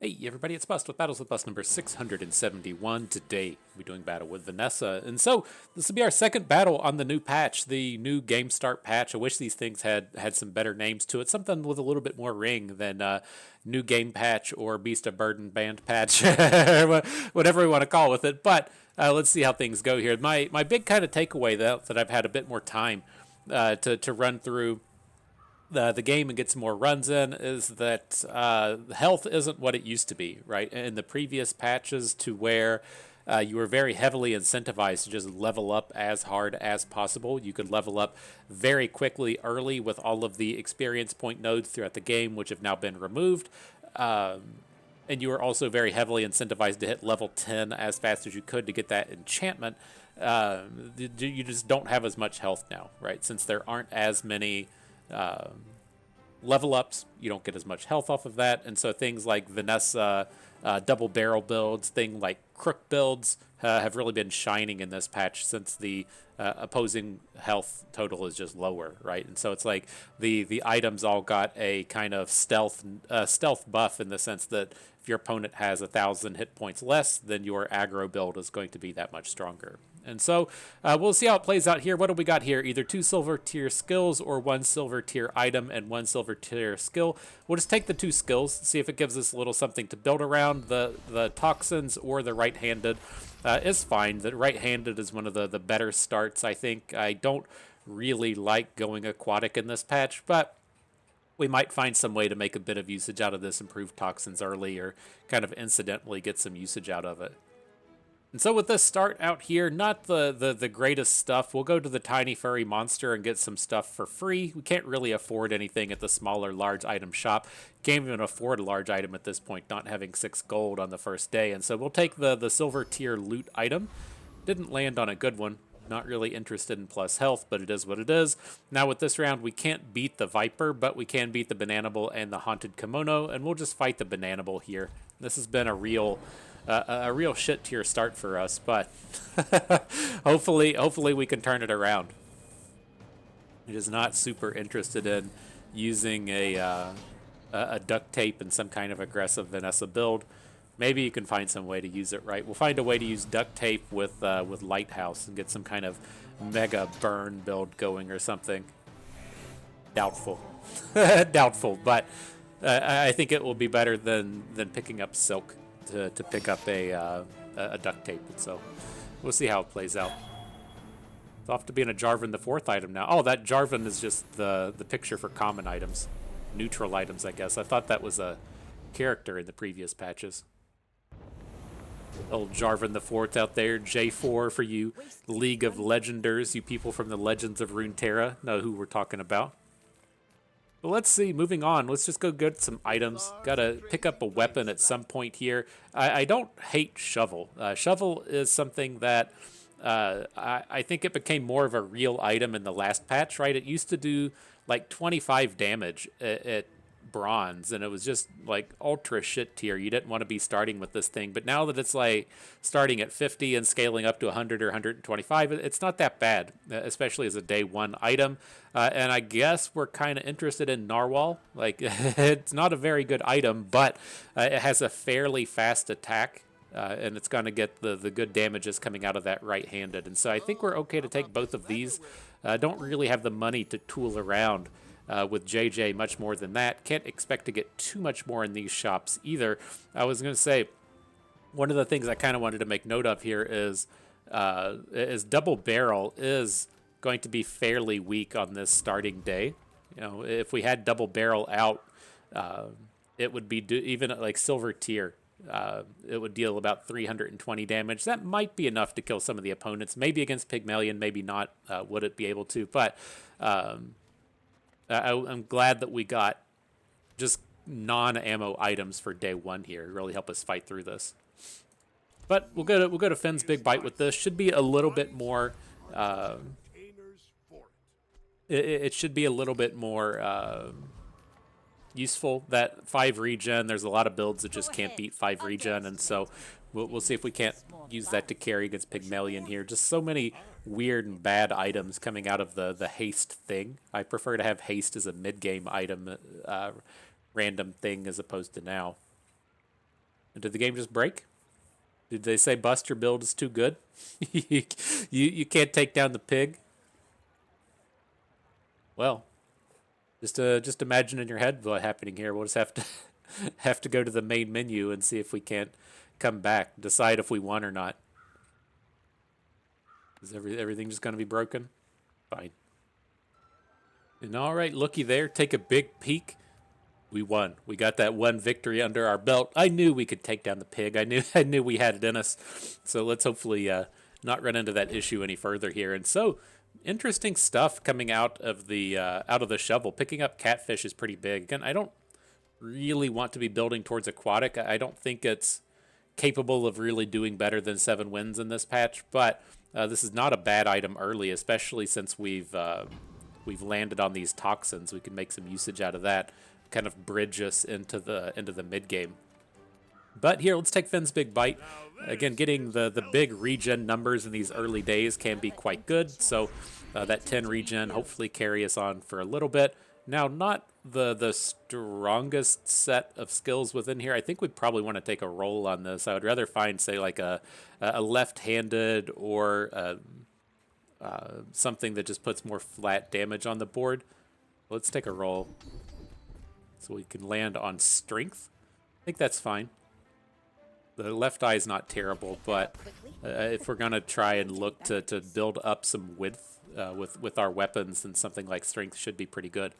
Hey everybody, it's Bust with Battles with Bust number 671. Today we're doing battle with Vanessa. And so this will be our second battle on the new patch, the new game start patch. I wish these things had some better names to it, something with a little bit more ring than new game patch or Beast of Burden band patch, whatever we want to call with it. But let's see how things go here. My big kind of takeaway that I've had a bit more time to run through the game and get some more runs in is that health isn't what it used to be, right? In the previous patches, to where you were very heavily incentivized to just level up as hard as possible. You could level up very quickly early with all of the experience point nodes throughout the game, which have now been removed. And you were also very heavily incentivized to hit level 10 as fast as you could to get that enchantment. You just don't have as much health now, right? Since there aren't as many level ups, you don't get as much health off of that. And so things like Vanessa double barrel builds, thing like crook builds have really been shining in this patch since the opposing health total is just lower, right? And so it's like the items all got a kind of stealth buff, in the sense that if your opponent has 1,000 hit points less, then your aggro build is going to be that much stronger. And so we'll see how it plays out here. What do we got here? Either 2 silver tier skills or 1 silver tier item and 1 silver tier skill. We'll just take the 2 skills, see if it gives us a little something to build around. The toxins or the right-handed is fine. The right-handed is one of the better starts, I think. I don't really like going aquatic in this patch, but we might find some way to make a bit of usage out of this, improve toxins early, or kind of incidentally get some usage out of it. And so with this start out here, not the greatest stuff. We'll go to the tiny furry monster and get some stuff for free. We can't really afford anything at the smaller large item shop. Can't even afford a large item at this point, not having 6 gold on the first day. And so we'll take the silver tier loot item. Didn't land on a good one. Not really interested in plus health, but it is what it is. Now with this round, we can't beat the Viper, but we can beat the Bananable and the Haunted Kimono, and we'll just fight the Bananable here. This has been a real shit tier start for us, but hopefully we can turn it around. It is not super interested in using a duct tape and some kind of aggressive Vanessa build. Maybe you can find some way to use it right. We'll find a way to use duct tape with Lighthouse and get some kind of mega burn build going or something. Doubtful, doubtful, but I think it will be better than picking up silk to pick up a duct tape. And so we'll see how it plays out. It's off to being a Jarvan the 4th item now. Oh, that Jarvan is just the picture for common items, neutral items, I guess. I thought that was a character in the previous patches. Old Jarvan the 4th out there, J4 for you League of Legenders, you people from the Legends of Runeterra know who we're talking about. But let's see, moving on, let's just go get some items. Gotta pick up a weapon at some point here. I don't hate Shovel. Shovel is something that I think it became more of a real item in the last patch, right? It used to do like 25 damage at bronze, and it was just like ultra shit tier. You didn't want to be starting with this thing, but now that it's like starting at 50 and scaling up to 100 or 125, it's not that bad, especially as a day 1 item. And I guess we're kind of interested in Narwhal. Like, it's not a very good item, but it has a fairly fast attack. And it's going to get the good damages coming out of that right-handed. And so I think we're okay to take both of these. Don't really have the money to tool around with JJ much more than that. Can't expect to get too much more in these shops either. I was going to say, one of the things I kind of wanted to make note of here is double barrel is going to be fairly weak on this starting day. You know, if we had double barrel out, it would be even at like silver tier. It would deal about 320 damage. That might be enough to kill some of the opponents. Maybe against Pygmalion, maybe not. Would it be able to? But I'm glad that we got just non-ammo items for day 1 here. It really help us fight through this. But we'll go to Finn's Big Bite with this. Should be a little bit more. It should be a little bit more useful. That 5 regen. There's a lot of builds that just can't beat 5 regen, and so we'll see if we can't use that to carry against Pygmalion here. Just so many weird and bad items coming out of the haste thing. I prefer to have haste as a mid-game item, random thing, as opposed to now. Did the game just break? Did they say Buster build is too good? you, you can't take down the pig? Well, just imagine in your head what's happening here. We'll just have to have to go to the main menu and see if we can't come back, decide if we won or not. Is everything just going to be broken? Fine. And all right, looky there. Take a big peek. We won. We got that one victory under our belt. I knew we could take down the pig. I knew we had it in us. So let's hopefully not run into that issue any further here. And so interesting stuff coming out of the shovel. Picking up catfish is pretty big. Again, I don't really want to be building towards aquatic. I don't think it's capable of really doing better than 7 wins in this patch, but this is not a bad item early, especially since we've landed on these toxins. We can make some usage out of that, kind of bridge us into the mid game. But here, let's take Finn's Big Bite. Again, getting the big regen numbers in these early days can be quite good. So that 10 regen hopefully carry us on for a little bit. Now, not the strongest set of skills within here. I think we'd probably want to take a roll on this. I would rather find, say, like a left-handed or something that just puts more flat damage on the board. Let's take a roll so we can land on strength. I think that's fine. The left eye is not terrible, but if we're going to try and look to build up some width with our weapons, then something like strength should be pretty good.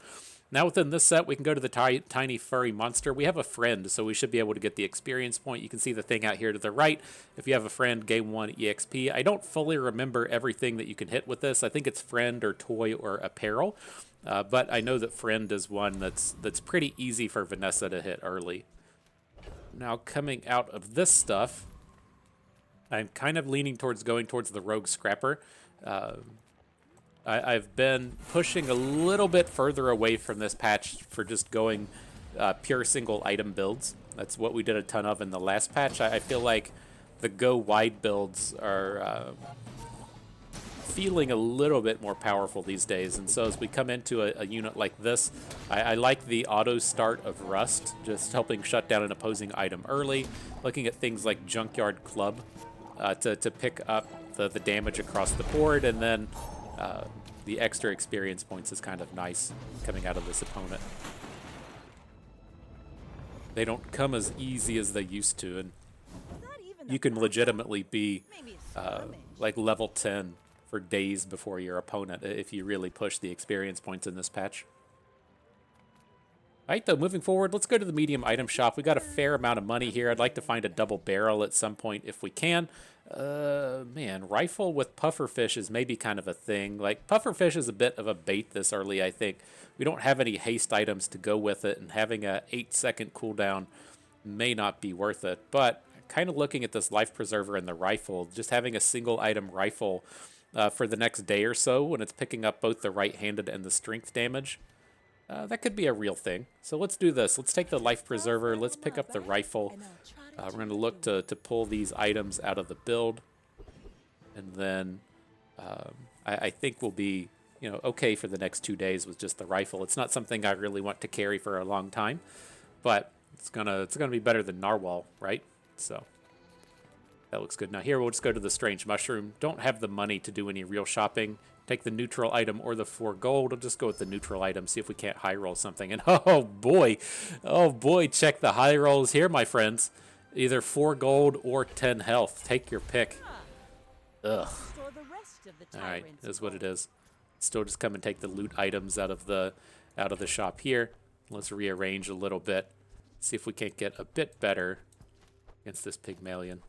Now within this set, we can go to the tiny furry monster. We have a friend, so we should be able to get the experience point. You can see the thing out here to the right. If you have a friend, game 1 EXP. I don't fully remember everything that you can hit with this. I think it's friend or toy or apparel, but I know that friend is one that's pretty easy for Vanessa to hit early. Now coming out of this stuff, I'm kind of leaning towards going towards the Rogue Scrapper. I've been pushing a little bit further away from this patch for just going pure single item builds. That's what we did a ton of in the last patch. I feel like the go wide builds are feeling a little bit more powerful these days. And so as we come into a unit like this, I like the auto start of Rust, just helping shut down an opposing item early. Looking at things like Junkyard Club to pick up the damage across the board, and then the extra experience points is kind of nice coming out of this opponent. They don't come as easy as they used to, and you can legitimately be like level 10 for days before your opponent if you really push the experience points in this patch. All right, though, moving forward, let's go to the medium item shop. We got a fair amount of money here. I'd like to find a double barrel at some point if we can. Man, rifle with pufferfish is maybe kind of a thing. Like, pufferfish is a bit of a bait this early, I think. We don't have any haste items to go with it, and having a 8-second cooldown may not be worth it. But kind of looking at this life preserver and the rifle, just having a single item rifle for the next day or so when it's picking up both the right-handed and the strength damage, that could be a real thing. So let's do this. Let's take the life preserver. Let's pick up the rifle. We're going to look to pull these items out of the build. And then I think we'll be okay for the next 2 days with just the rifle. It's not something I really want to carry for a long time, but it's gonna be better than Narwhal, right? So that looks good. Now here we'll just go to the strange mushroom. Don't have the money to do any real shopping. Take the neutral item or the 4 gold. I'll just go with the neutral item, see if we can't high roll something. And oh boy, check the high rolls here, my friends. Either 4 gold or 10 health. Take your pick. Ugh. All right, that's what it is. Still just come and take the loot items out of the shop here. Let's rearrange a little bit. See if we can't get a bit better against this Pygmalion.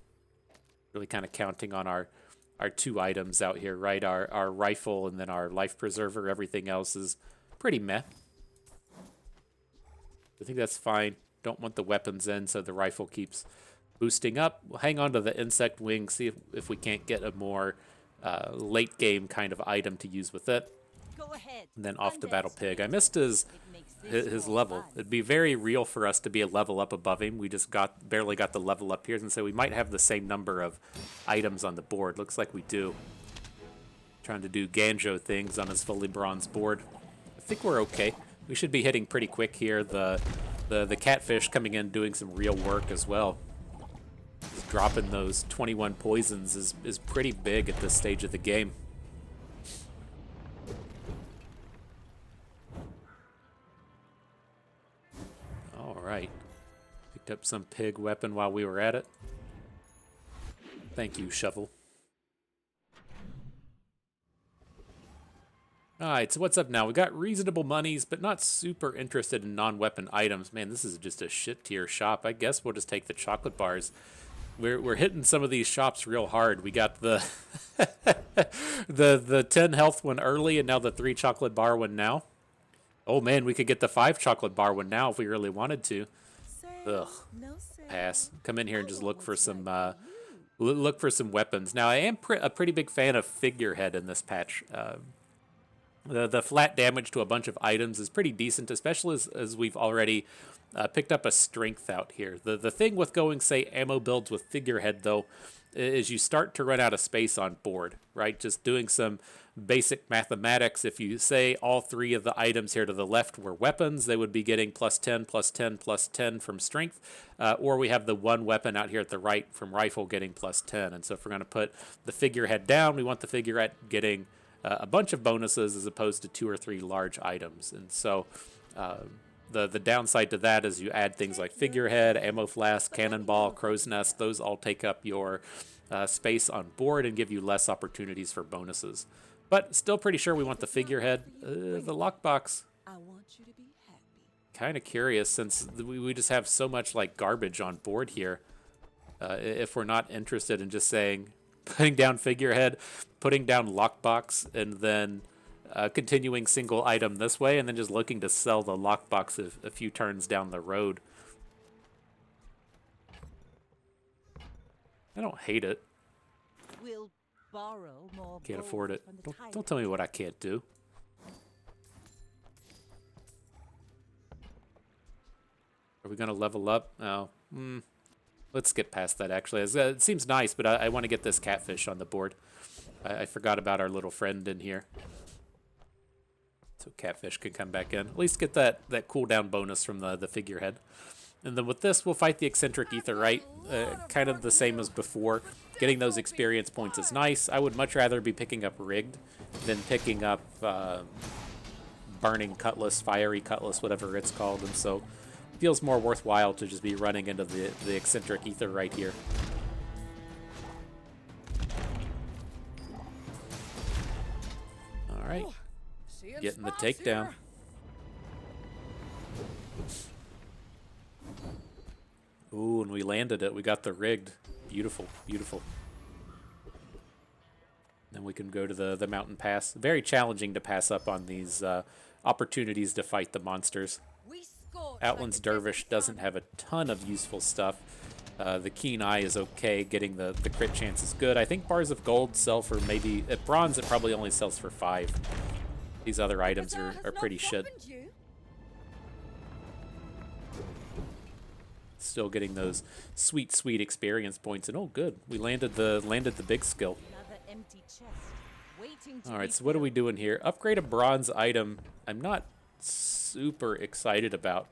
Really kind of counting on our 2 items out here, right? Our rifle and then our life preserver. Everything else is pretty meh. I think that's fine. Don't want the weapons in, so the rifle keeps boosting up. We'll hang on to the insect wing, see if we can't get a more late game kind of item to use with it. Go ahead. And then off the battle pig. I missed his level. It'd be very real for us to be a level up above him. We just barely got the level up here, and so we might have the same number of items on the board. Looks like we do. Trying to do Ganjo things on his fully bronze board. I think we're okay. We should be hitting pretty quick here. The catfish coming in doing some real work as well. dropping those 21 poisons is pretty big at this stage of the game. All right. Picked up some pig weapon while we were at it. Thank you, shovel. Alright, so what's up now? We got reasonable monies, but not super interested in non-weapon items. Man, this is just a shit tier shop. I guess we'll just take the chocolate bars. We're hitting some of these shops real hard. We got the the 10 health one early, and now the 3 chocolate bar one now. Oh man, we could get the 5 chocolate bar one now if we really wanted to. Ugh. Pass. Come in here and just look for some weapons. Now I am a pretty big fan of figurehead in this patch. The flat damage to a bunch of items is pretty decent, especially as we've already picked up a strength out here. The thing with going, say, ammo builds with figurehead, though, is you start to run out of space on board, right? Just doing some basic mathematics. If you say all 3 of the items here to the left were weapons, they would be getting +10, +10, +10 from strength. Or we have the 1 weapon out here at the right from rifle getting +10. And so if we're going to put the figurehead down, we want the figurehead getting a bunch of bonuses as opposed to 2 or 3 large items. And so the downside to that is you add things like figurehead, ammo flask, cannonball, crow's nest. Those all take up your space on board and give you less opportunities for bonuses. But still pretty sure we want the figurehead. The lockbox, kind of curious since we just have so much like garbage on board here. If we're not interested in just saying, putting down figurehead, putting down lockbox, and then continuing single item this way, and then just looking to sell the lockbox a few turns down the road. I don't hate it. We'll borrow more. Can't afford it. Don't tell me what I can't do. Are we gonna level up? Oh, let's get past that, actually. It seems nice, but I want to get this catfish on the board. I forgot about our little friend in here. So catfish can come back in. At least get that cooldown bonus from the figurehead. And then with this, we'll fight the eccentric ether, right? Kind of the same as before. Getting those experience points is nice. I would much rather be picking up rigged than picking up burning cutlass, fiery cutlass, whatever it's called. And so feels more worthwhile to just be running into the eccentric ether right here. All right, getting the takedown. Ooh, and we landed it. We got the rigged. Beautiful, beautiful. Then we can go to the mountain pass. Very challenging to pass up on these opportunities to fight the monsters. Outland's Dervish doesn't have a ton of useful stuff. The Keen Eye is okay. Getting the crit chance is good. I think Bars of Gold sell for maybe... At Bronze, it probably only sells for 5. These other items are pretty shit. Still getting those sweet, sweet experience points. And oh, good. We landed the big skill. All right, so what are we doing here? Upgrade a bronze item. I'm not super excited about.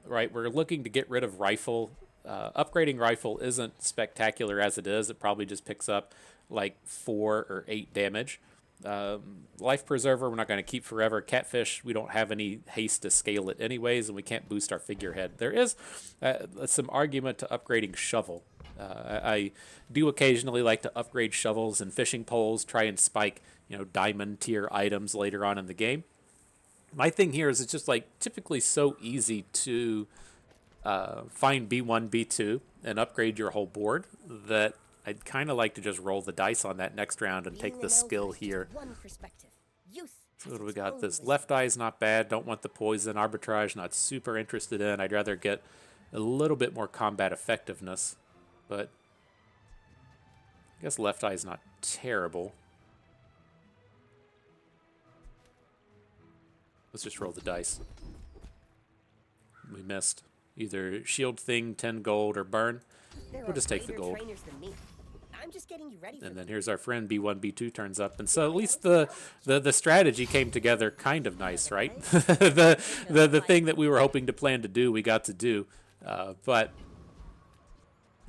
Right, we're looking to get rid of rifle. Upgrading rifle isn't spectacular as it is. It probably just picks up like 4 or 8 damage. Life Preserver, we're not going to keep forever. Catfish, we don't have any haste to scale it anyways, and we can't boost our figurehead. There is some argument to upgrading Shovel. I do occasionally like to upgrade shovels and fishing poles, try and spike, diamond tier items later on in the game. My thing here is it's just like typically so easy to find B1, B2, and upgrade your whole board that I'd kind of like to just roll the dice on that next round and take the skill here. So what do we got? This left eye is not bad. Don't want the poison. Arbitrage, not super interested in. I'd rather get a little bit more combat effectiveness. But I guess left eye is not terrible. Let's just roll the dice. We missed. Either shield thing, 10 gold, or burn. We'll just take the gold. And then here's our friend B1, B2 turns up. And so at least the strategy came together kind of nice, right? the thing that we were hoping to plan to do, we got to do. But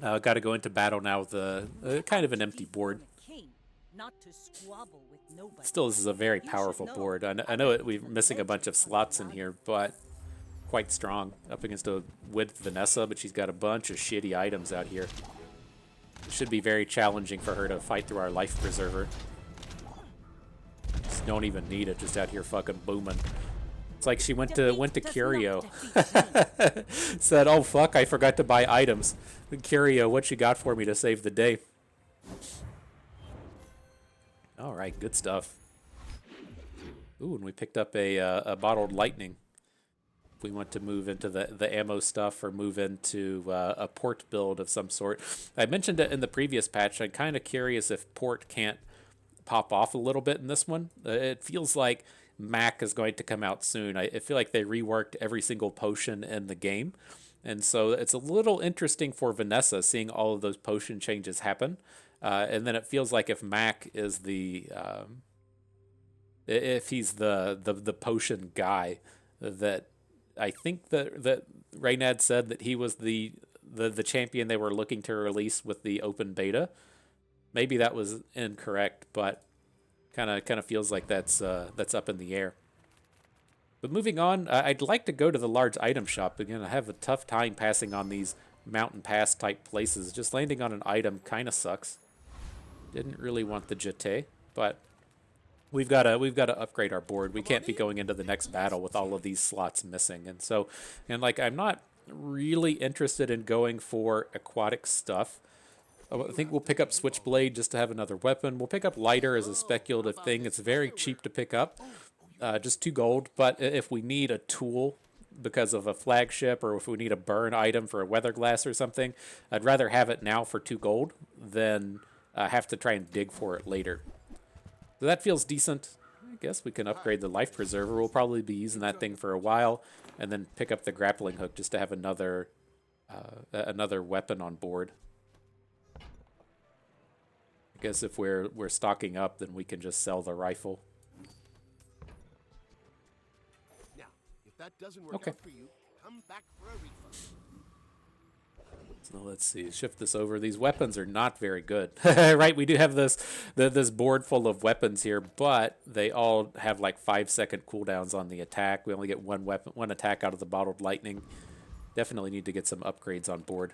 Got to go into battle now with kind of an empty board. King, not to squabble with nobody. Still, this is a very You should powerful know. board. I I know read we're between the missing a bunch of legends on slots in Bazaar. here, but quite strong up against a with Vanessa, but she's got a bunch of shitty items out here. It should be very challenging for her to fight through our life preserver. Just don't even need it, just out here fucking booming. It's like she went to Curio. Said, "Oh fuck, I forgot to buy items." Curio, what you got for me to save the day? All right, good stuff. Ooh, and we picked up a bottled lightning. If we want to move into the ammo stuff or move into a port build of some sort. I mentioned it in the previous patch. I'm kind of curious if port can't pop off a little bit in this one. It feels like Mac is going to come out soon. I feel like they reworked every single potion in the game. And so it's a little interesting for Vanessa seeing all of those potion changes happen. And then it feels like if Mac is if he's the potion guy, that I think that Reynad said that he was the champion they were looking to release with the open beta. Maybe that was incorrect, but kind of feels like that's up in the air. But moving on, I'd like to go to the large item shop. Again, I have a tough time passing on these mountain pass type places. Just landing on an item kind of sucks. Didn't really want the Jete, but we've got to upgrade our board. We can't be going into the next battle with all of these slots missing. And like I'm not really interested in going for aquatic stuff. I think we'll pick up Switchblade just to have another weapon. We'll pick up Lighter as a speculative thing. It's very cheap to pick up, just 2 gold. But if we need a tool because of a flagship, or if we need a burn item for a weather glass or something, I'd rather have it now for 2 gold than have to try and dig for it later. So that feels decent. I guess we can upgrade the life preserver. We'll probably be using that thing for a while, and then pick up the grappling hook just to have another weapon on board. I guess if we're stocking up, then we can just sell the rifle. Now, if that doesn't work out for you, come back for a refund. So let's see, shift this over. These weapons are not very good, right? We do have this board full of weapons here, but they all have like 5-second cooldowns on the attack. We only get one attack out of the bottled lightning. Definitely need to get some upgrades on board.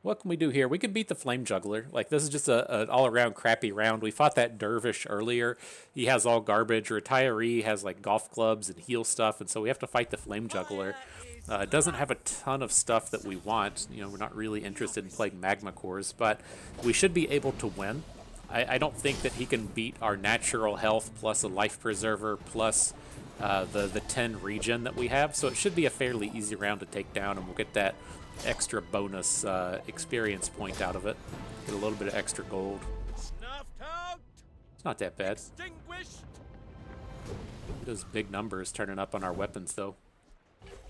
What can we do here? We can beat the Flame Juggler. Like, this is just an all-around crappy round. We fought that Dervish earlier. He has all garbage. Retiree has, like, golf clubs and heal stuff, and so we have to fight the Flame Juggler. It doesn't have a ton of stuff that we want. You know, we're not really interested in playing Magma Cores, but we should be able to win. I don't think that he can beat our natural health plus a life preserver plus the 10 regen that we have, so it should be a fairly easy round to take down, and we'll get that extra bonus experience point out of it. Get a little bit of extra gold. Snuffed out. It's not that bad. Extinguished. Those big numbers turning up on our weapons, though.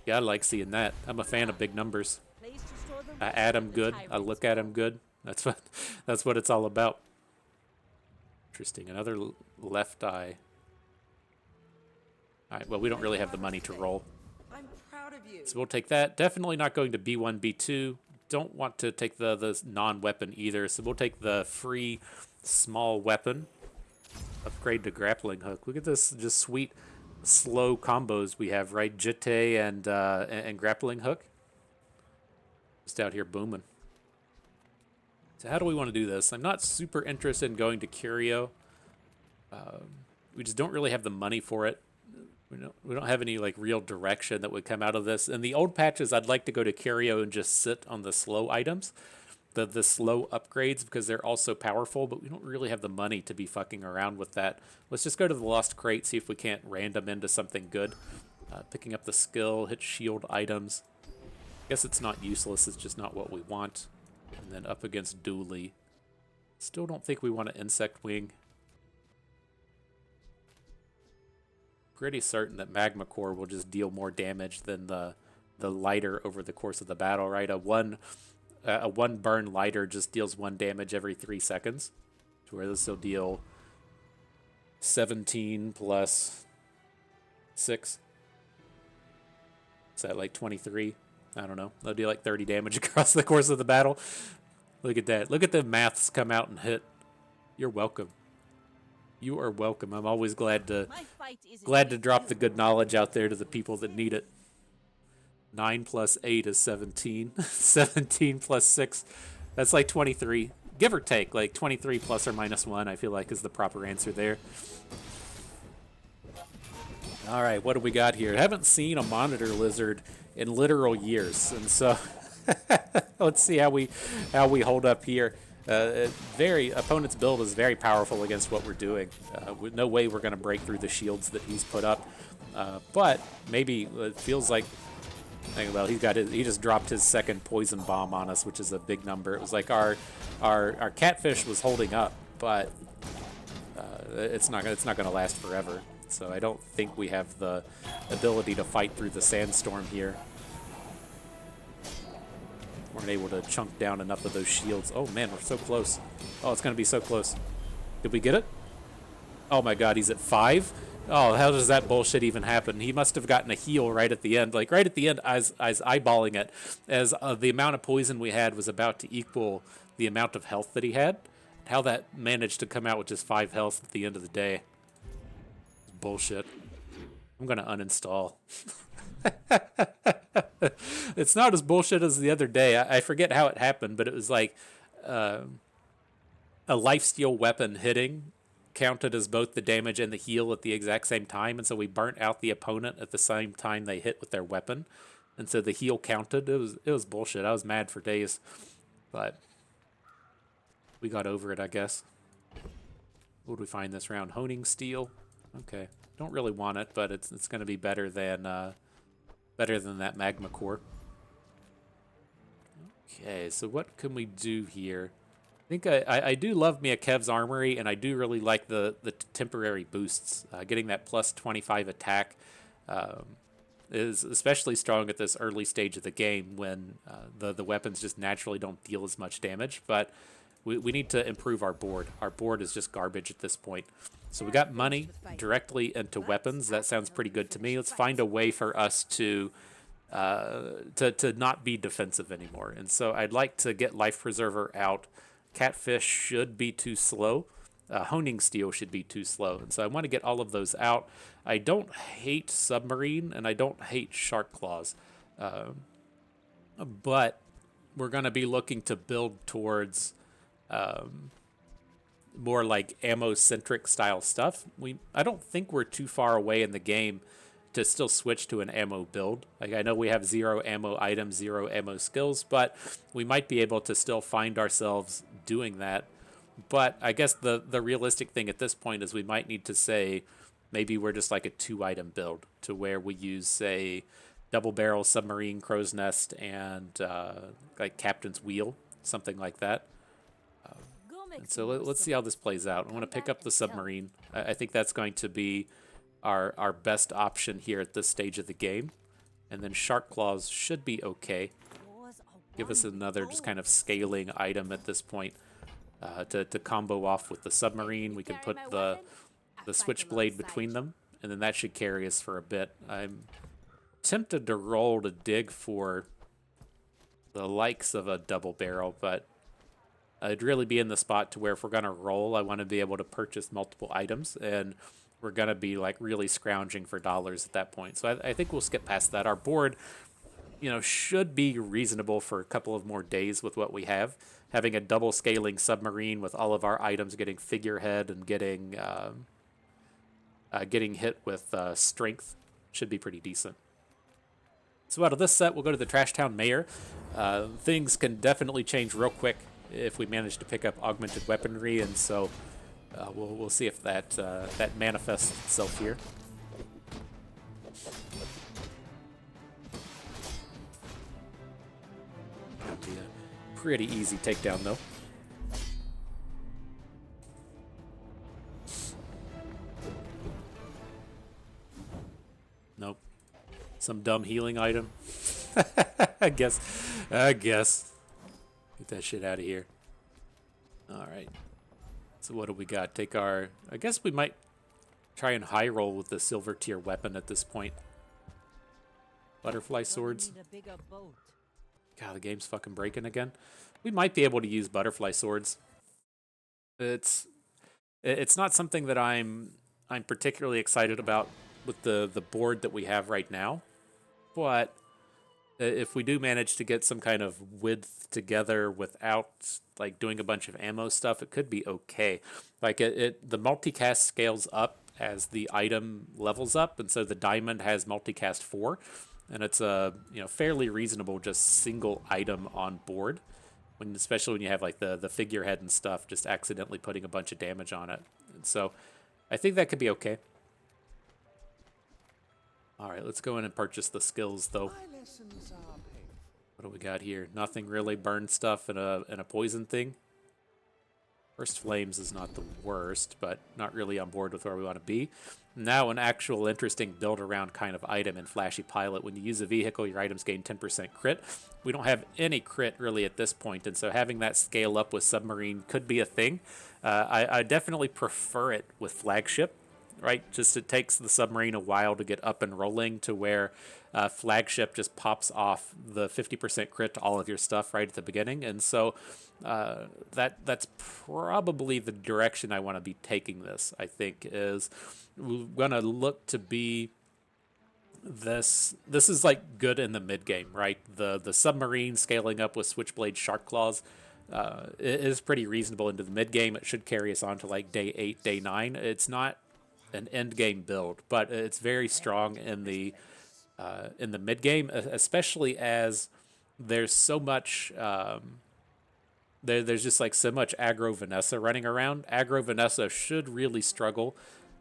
Yeah, I like seeing that. I'm a fan of big numbers. Place to store the I rest add of them the good. I tyrant's look at them gold. good. That's what it's all about. Interesting. Another left eye. All right. Well, we don't really have the money to roll. I'm proud of you. So we'll take that. Definitely not going to B1, B2. Don't want to take the non-weapon either. So we'll take the free small weapon. Upgrade to grappling hook. Look at this just sweet slow combos we have, right? Jete and grappling hook. Just out here booming. So how do we want to do this? I'm not super interested in going to Curio. We just don't really have the money for it. We don't have any like real direction that would come out of this. In the old patches, I'd like to go to Curio and just sit on the slow items, the slow upgrades, because they're also powerful, but we don't really have the money to be fucking around with that. Let's just go to the Lost Crate, see if we can't random into something good. Picking up the skill, hit shield items. I guess it's not useless, it's just not what we want. And then up against Dooley. Still don't think we want an Insect Wing. Pretty certain that Magma Core will just deal more damage than the lighter over the course of the battle, right? A one burn lighter just deals 1 damage every 3 seconds, to where this will deal 17 plus 6. Is that like 23? I don't know. They'll do like 30 damage across the course of the battle. Look at that. Look at the maths come out and hit. You're welcome. You are welcome. I'm always glad to drop the good knowledge out there to the people that need it. 9 plus 8 is 17. 17 plus 6, that's like 23. Give or take, like 23 plus or minus 1, I feel like is the proper answer there. All right, what do we got here? I haven't seen a monitor lizard in literal years, and so let's see how we hold up here. Opponent's build is very powerful against what we're doing. With no way we're going to break through the shields that he's put up, but maybe it feels like. Well, he just dropped his second poison bomb on us, which is a big number. It was like our catfish was holding up, but it's not going to last forever. So I don't think we have the ability to fight through the sandstorm here. Weren't able to chunk down enough of those shields. Oh man, we're so close. Oh, it's going to be so close. Did we get it? Oh my God, he's at 5. Oh, how does that bullshit even happen? He must have gotten a heal right at the end. Like, right at the end, I was eyeballing it, as the amount of poison we had was about to equal the amount of health that he had. How that managed to come out with just 5 health at the end of the day. Bullshit. I'm going to uninstall. It's not as bullshit as the other day. I forget how it happened, but it was like a lifesteal weapon hitting counted as both the damage and the heal at the exact same time, and so we burnt out the opponent at the same time they hit with their weapon, and so the heal counted. It was bullshit. I was mad for days, but we got over it, I guess. What do we find this round? Honing steel. Okay, don't really want it, but it's going to be better than that magma core. Okay, so what can we do here? I think I do love me a Kev's Armory, and I do really like the temporary boosts. Getting that plus 25 attack is especially strong at this early stage of the game when the weapons just naturally don't deal as much damage. But we need to improve our board. Our board is just garbage at this point. So we got money directly into weapons. That sounds pretty good to me. Let's find a way for us to not be defensive anymore. And so I'd like to get Life Preserver out. Catfish should be too slow. Honing steel should be too slow. And so I want to get all of those out. I don't hate submarine, and I don't hate shark claws. But we're going to be looking to build towards more like ammo-centric style stuff. I don't think we're too far away in the game to still switch to an ammo build. Like, I know we have 0 ammo items, 0 ammo skills, but we might be able to still find ourselves doing that. But I guess the realistic thing at this point is we might need to say maybe we're just like a 2-item build, to where we use, say, double barrel submarine, crow's nest, and like captain's wheel, something like that. And so let's see how this plays out. I want to pick up the submarine. I think that's going to be our best option here at this stage of the game. And then shark claws should be okay. Give us another just kind of scaling item at this point to combo off with the submarine. We can put the switchblade between them, and then that should carry us for a bit. I'm tempted to roll to dig for the likes of a double barrel, but I'd really be in the spot to where if we're going to roll, I want to be able to purchase multiple items, and we're going to be like really scrounging for dollars at that point. So I think we'll skip past that. Our board, should be reasonable for a couple of more days with what we have. Having a double scaling submarine with all of our items getting figurehead and getting hit with strength should be pretty decent. So out of this set, we'll go to the Trash Town Mayor. Things can definitely change real quick if we manage to pick up augmented weaponry, and so we'll see if that manifests itself here. That'll be a pretty easy takedown, though. Nope. Some dumb healing item. I guess. Get that shit out of here. All right. So what do we got? I guess we might try and high roll with the silver tier weapon at this point. Butterfly swords. Gonna need a bigger boat. God, the game's fucking breaking again. We might be able to use butterfly swords. It's not something that I'm particularly excited about with the board that we have right now, but if we do manage to get some kind of width together without like doing a bunch of ammo stuff, it could be okay. Like the multicast scales up as the item levels up, and so the diamond has multicast 4, and it's a fairly reasonable just single item on board. When especially when you have like the figurehead and stuff, just accidentally putting a bunch of damage on it. And so I think that could be okay. All right, let's go in and purchase the skills though. What do we got here? Nothing really. Burn stuff and a poison thing. First Flames is not the worst, but not really on board with where we want to be. Now an actual interesting build-around kind of item in Flashy Pilot. When you use a vehicle, your items gain 10% crit. We don't have any crit really at this point, and so having that scale up with Submarine could be a thing. I definitely prefer it with Flagship, right? Just it takes the Submarine a while to get up and rolling to where Flagship just pops off the 50% crit to all of your stuff right at the beginning. And so that's probably the direction I want to be taking this, I think, is we're going to look to be this is like good in the mid game, right? The Submarine scaling up with Switchblade Shark Claws is pretty reasonable into the mid game. It should carry us on to like day 8, day 9. It's not an end game build, but it's very strong in the mid game, especially as there's so much there's just like so much aggro Vanessa running around. Aggro Vanessa should really struggle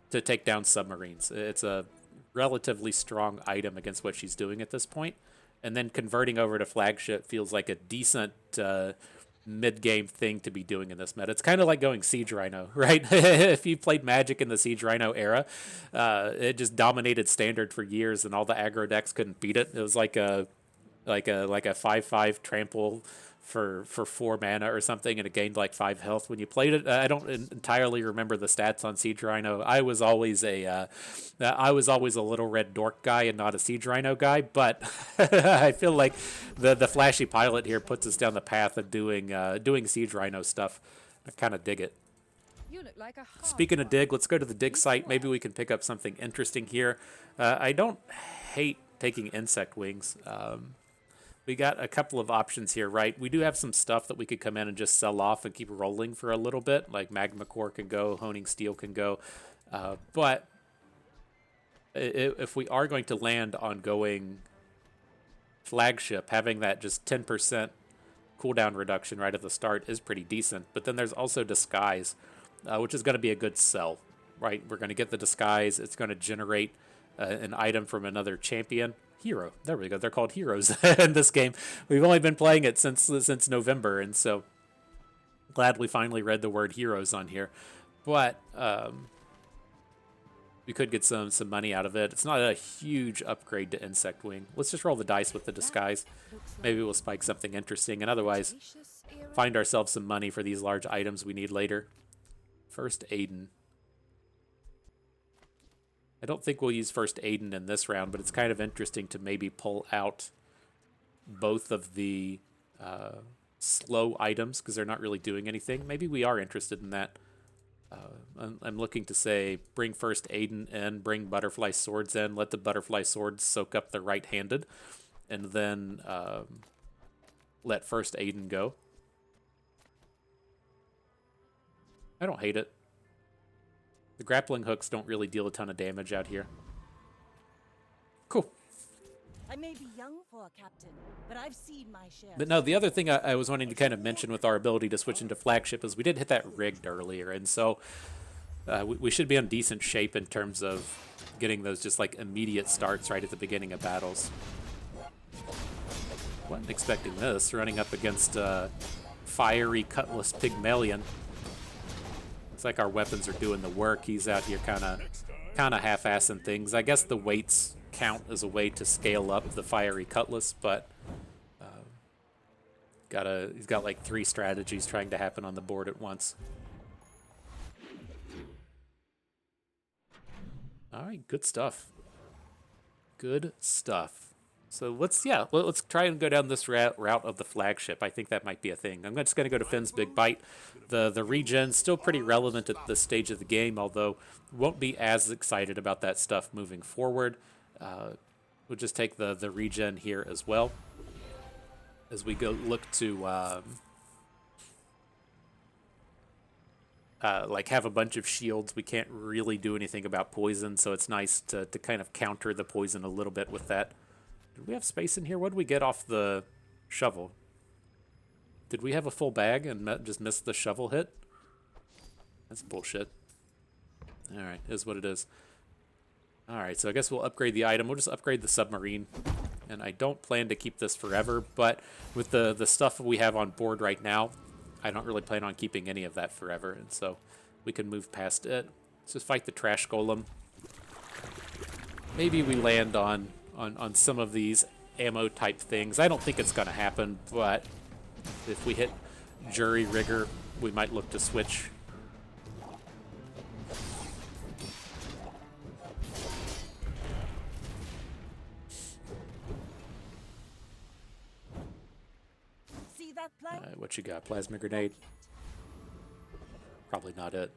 to take down submarines. It's a relatively strong item against what she's doing at this point, and then converting over to Flagship feels like a decent mid-game thing to be doing in this meta. It's kind of like going Siege Rhino, right? If you played Magic in the Siege Rhino era, it just dominated Standard for years, and all the aggro decks couldn't beat it. It was like a 5/5 trample for 4 mana or something, and it gained like 5 health when you played it. I don't entirely remember the stats on Siege Rhino. I was always a little red dork guy and not a Siege Rhino guy, but I feel like the Flashy Pilot here puts us down the path of doing Siege Rhino stuff. I kind of dig it. You look like a Speaking of dig, let's go to the dig site. Maybe we can pick up something interesting here. I don't hate taking insect wings. We got a couple of options here, right? We do have some stuff that we could come in and just sell off and keep rolling for a little bit. Like Magma Core can go, Honing Steel can go. But if we are going to land on going Flagship, having that just 10% cooldown reduction right at the start is pretty decent. But then there's also Disguise, which is going to be a good sell, right? We're going to get the Disguise. It's going to generate an item from another champion. Hero. There we go. They're called heroes in this game. We've only been playing it since November, and so glad we finally read the word heroes on here. But we could get some money out of it. It's not a huge upgrade to Insect Wing. Let's just roll the dice with the Disguise. Maybe we'll spike something interesting, and otherwise find ourselves some money for these large items we need later. First Aiden. I don't think we'll use First Aiden in this round, but it's kind of interesting to maybe pull out both of the slow items because they're not really doing anything. Maybe we are interested in that. I'm looking to say bring First Aiden in, bring Butterfly Swords in, let the Butterfly Swords soak up the right-handed, and then let First Aiden go. I don't hate it. The grappling hooks don't really deal a ton of damage out here. Cool. I may be young for a captain, but I've seen my share. But no, the other thing I was wanting to kind of mention with our ability to switch into Flagship is we did hit that rigged earlier, and so we should be in decent shape in terms of getting those just like immediate starts right at the beginning of battles. Wasn't expecting this, running up against fiery Cutlass Pygmalion. Looks like our weapons are doing the work. He's out here kind of half-assing things. I guess the weights count as a way to scale up the fiery Cutlass, but he's got like 3 strategies trying to happen on the board at once. All right, good stuff. Good stuff. So let's try and go down this route of the flagship. I think that might be a thing. I'm just going to go to Finn's Big Bite. The regen still pretty relevant at this stage of the game, although won't be as excited about that stuff moving forward. We'll just take the regen here as well as we go look to like have a bunch of shields. We can't really do anything about poison, so it's nice to kind of counter the poison a little bit with that. Did we have space in here? What did we get off the shovel? Did we have a full bag and just missed the shovel hit? That's bullshit. Alright, is what it is. Alright, so I guess we'll upgrade the item. We'll just upgrade the submarine. And I don't plan to keep this forever, but with the stuff we have on board right now, I don't really plan on keeping any of that forever, and so we can move past it. Let's just fight the trash golem. Maybe we land on some of these ammo type things. I don't think it's going to happen, but if we hit jury rigor, we might look to switch. See that play? What you got? Plasma grenade? Probably not it.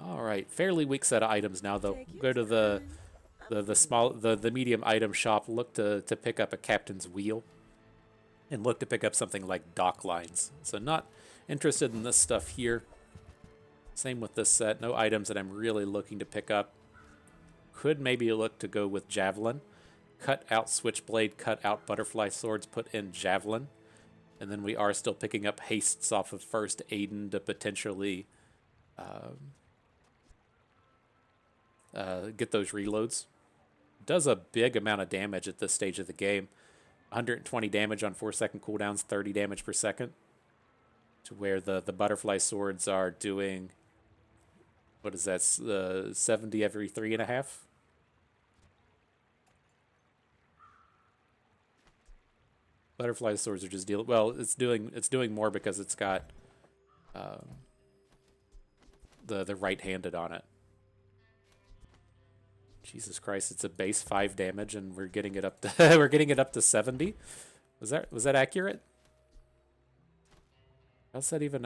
All right, fairly weak set of items now though. Go to the medium item shop. Look to pick up a captain's wheel, and look to pick up something like dock lines. So not interested in this stuff here. Same with this set. No items that I'm really looking to pick up. Could maybe look to go with javelin. Cut out switchblade. Cut out butterfly swords. Put in javelin. And then we are still picking up hastes off of first Aiden to potentially get those reloads. Does a big amount of damage at this stage of the game. 120 damage on 4-second cooldowns, 30 damage per second. To where the butterfly swords are doing, what is that, 70 every 3.5? Butterfly swords are just dealing, well, it's doing more because it's got the right-handed on it. Jesus Christ, it's a base 5 damage and we're getting it up to we're getting it up to 70. Was that accurate? How's that even?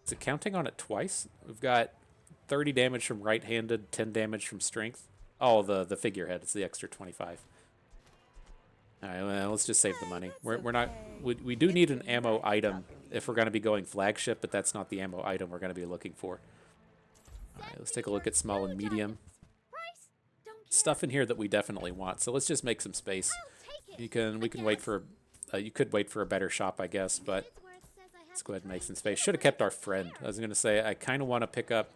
Is it counting on it twice? We've got 30 damage from right-handed, 10 damage from strength. Oh, the figurehead. It's the extra 25. All right, well, let's just save the money. We're not. We do need an ammo item if we're going to be going flagship, but that's not the ammo item we're going to be looking for. All right, let's take a look at small and medium. Stuff in here that we definitely want. So let's just make some space. We can wait for. You could wait for a better shop, I guess, but let's go ahead and make some space. Should have kept our friend. I was going to say I kind of want to pick up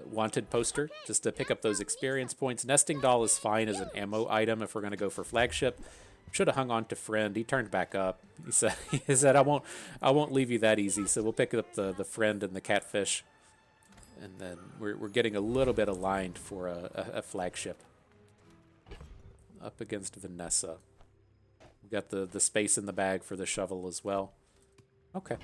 wanted poster just to pick up those experience points. Nesting doll is fine as an ammo item if we're going to go for flagship. Should have hung on to friend. He turned back up. He said I won't leave you that easy. So we'll pick up the friend and the catfish, and then we're getting a little bit aligned for a flagship up against Vanessa. We got the space in the bag for the shovel as well. Okay.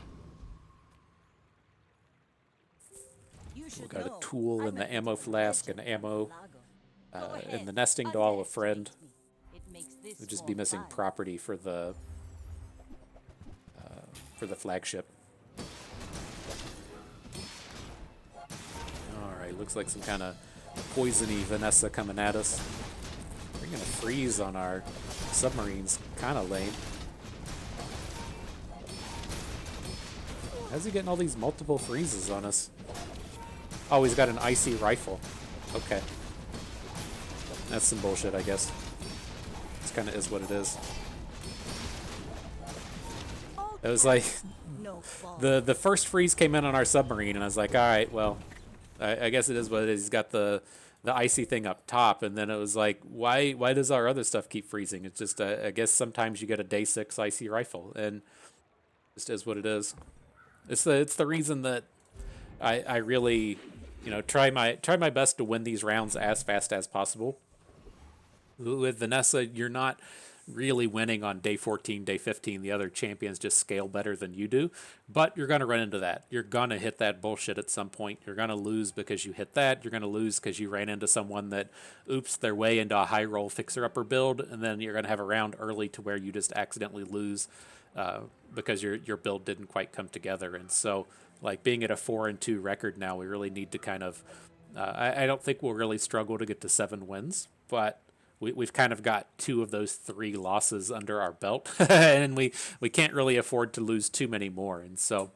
We got a tool and the ammo flask and ammo, and the nesting doll, a friend. We'll just be missing property for the flagship. All right, looks like some kind of poisony Vanessa coming at us. Bringing a freeze on our submarines, kind of lame. How's he getting all these multiple freezes on us? Oh, he's got an icy rifle. Okay. That's some bullshit, I guess. This kind of is what it is. It was like, the first freeze came in on our submarine, and I was like, all right, well, I guess it is what it is. He's got the icy thing up top, and then it was like, why does our other stuff keep freezing? It's just, I guess sometimes you get a day 6 icy rifle, and it just is what it is. It's the reason that I really, try my best to win these rounds as fast as possible. With Vanessa, you're not really winning on day 14, day 15. The other champions just scale better than you do. But you're going to run into that. You're going to hit that bullshit at some point. You're going to lose because you hit that. You're going to lose because you ran into someone that oops their way into a high roll fixer-upper build. And then you're going to have a round early to where you just accidentally lose because your build didn't quite come together. And so, like, being at a 4-2 record now, we really need to kind of... I don't think we'll really struggle to get to 7 wins, but we've kind of got 2 of those 3 losses under our belt, and we can't really afford to lose too many more. And so,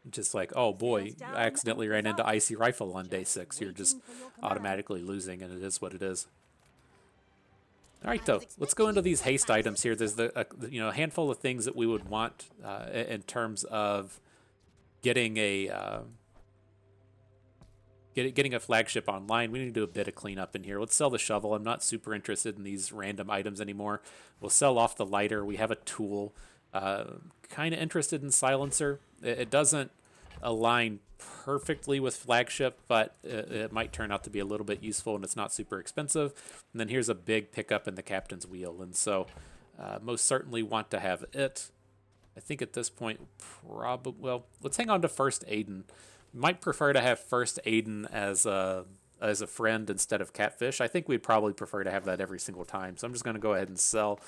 just like, oh boy, I accidentally ran into Icy Rifle on day 6. You're just automatically losing, and it is what it is. All right, though, let's go into these haste items here. There's a handful of things that we would want in terms of getting a getting a flagship online. We need to do a bit of cleanup in here. Let's sell the shovel. I'm not super interested in these random items anymore. We'll sell off the lighter. We have a tool. Kind of interested in silencer. It doesn't align perfectly with flagship, but it might turn out to be a little bit useful, and it's not super expensive. And then here's a big pickup in the captain's wheel, and so most certainly want to have it. I think at this point, probably, well, let's hang on to First Aiden. Might prefer to have First Aiden as a friend instead of Catfish. I think we'd probably prefer to have that every single time. So I'm just going to go ahead and sell.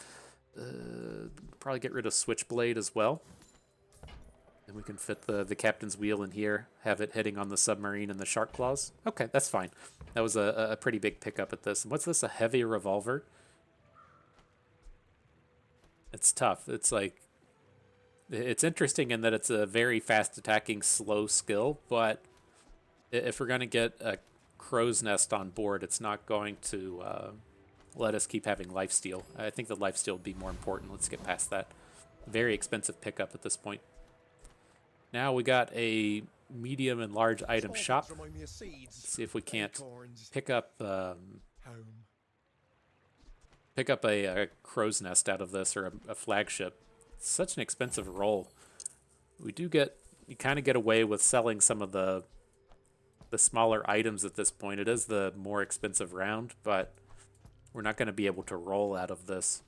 Probably get rid of Switchblade as well. And we can fit the captain's wheel in here. Have it hitting on the submarine and the shark claws. Okay, that's fine. That was a pretty big pickup at this. And what's this? A heavy revolver? It's tough. It's like... It's interesting in that it's a very fast attacking, slow skill, but if we're going to get a crow's nest on board, it's not going to let us keep having lifesteal. I think the lifesteal would be more important. Let's get past that. Very expensive pickup at this point. Now we got a medium and large item shop. Let's see if we can't pick up a crow's nest out of this, or a flagship. Such an expensive roll. We do you kind of get away with selling some of the smaller items at this point. It is the more expensive round, but we're not going to be able to roll out of this.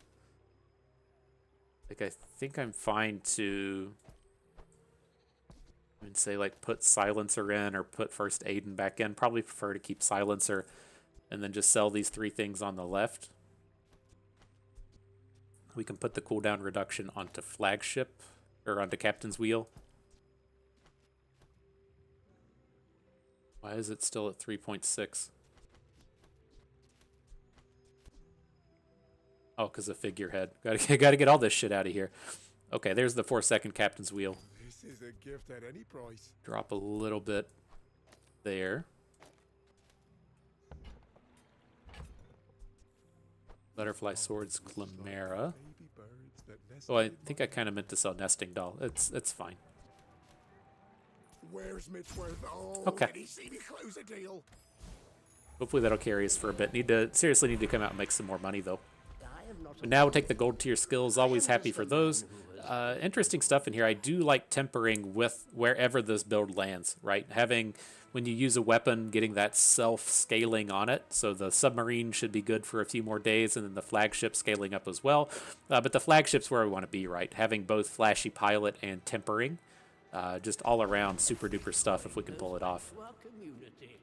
Like, I think I'm fine to, I mean, say, like, put silencer in or put First Aiden back in. Probably prefer to keep silencer and then just sell these 3 things on the left. We can put the cooldown reduction onto flagship, or onto captain's wheel. Why is it still at 3.6? Oh, because of figurehead. Gotta get all this shit out of here. Okay, there's the 4-second captain's wheel. This is a gift at any price. Drop a little bit there. Butterfly Swords, Chimera. Oh, I think I kind of meant to sell Nesting Doll. It's fine. Where's Mitchworth? Oh, okay. Did he see me close a deal? Hopefully that'll carry us for a bit. Seriously need to come out and make some more money, though. But now we'll take the gold tier skills. Always happy for those. Interesting stuff in here. I do like tempering with wherever this build lands, right? Having, when you use a weapon, getting that self-scaling on it. So the submarine should be good for a few more days, and then the flagship scaling up as well. But the flagship's where we want to be, right? Having both flashy pilot and tempering. Just all around super duper stuff if we can pull it off.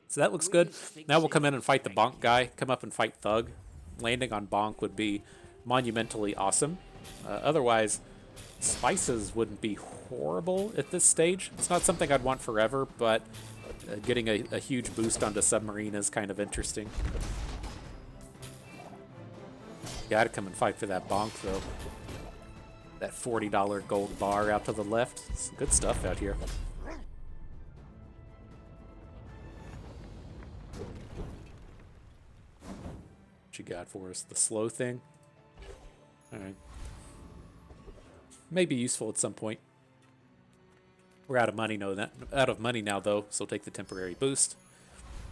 So that looks good. Now we'll come in and fight the Bonk guy. Come up and fight Thug. Landing on Bonk would be monumentally awesome. Otherwise, spices wouldn't be horrible at this stage. It's not something I'd want forever, but getting a huge boost onto submarine is kind of interesting. Gotta come and fight for that Bonk, though. That $40 gold bar out to the left. Some good stuff out here. What you got for us? The slow thing? Alright. May be useful at some point. We're out of money now, though, so take the temporary boost.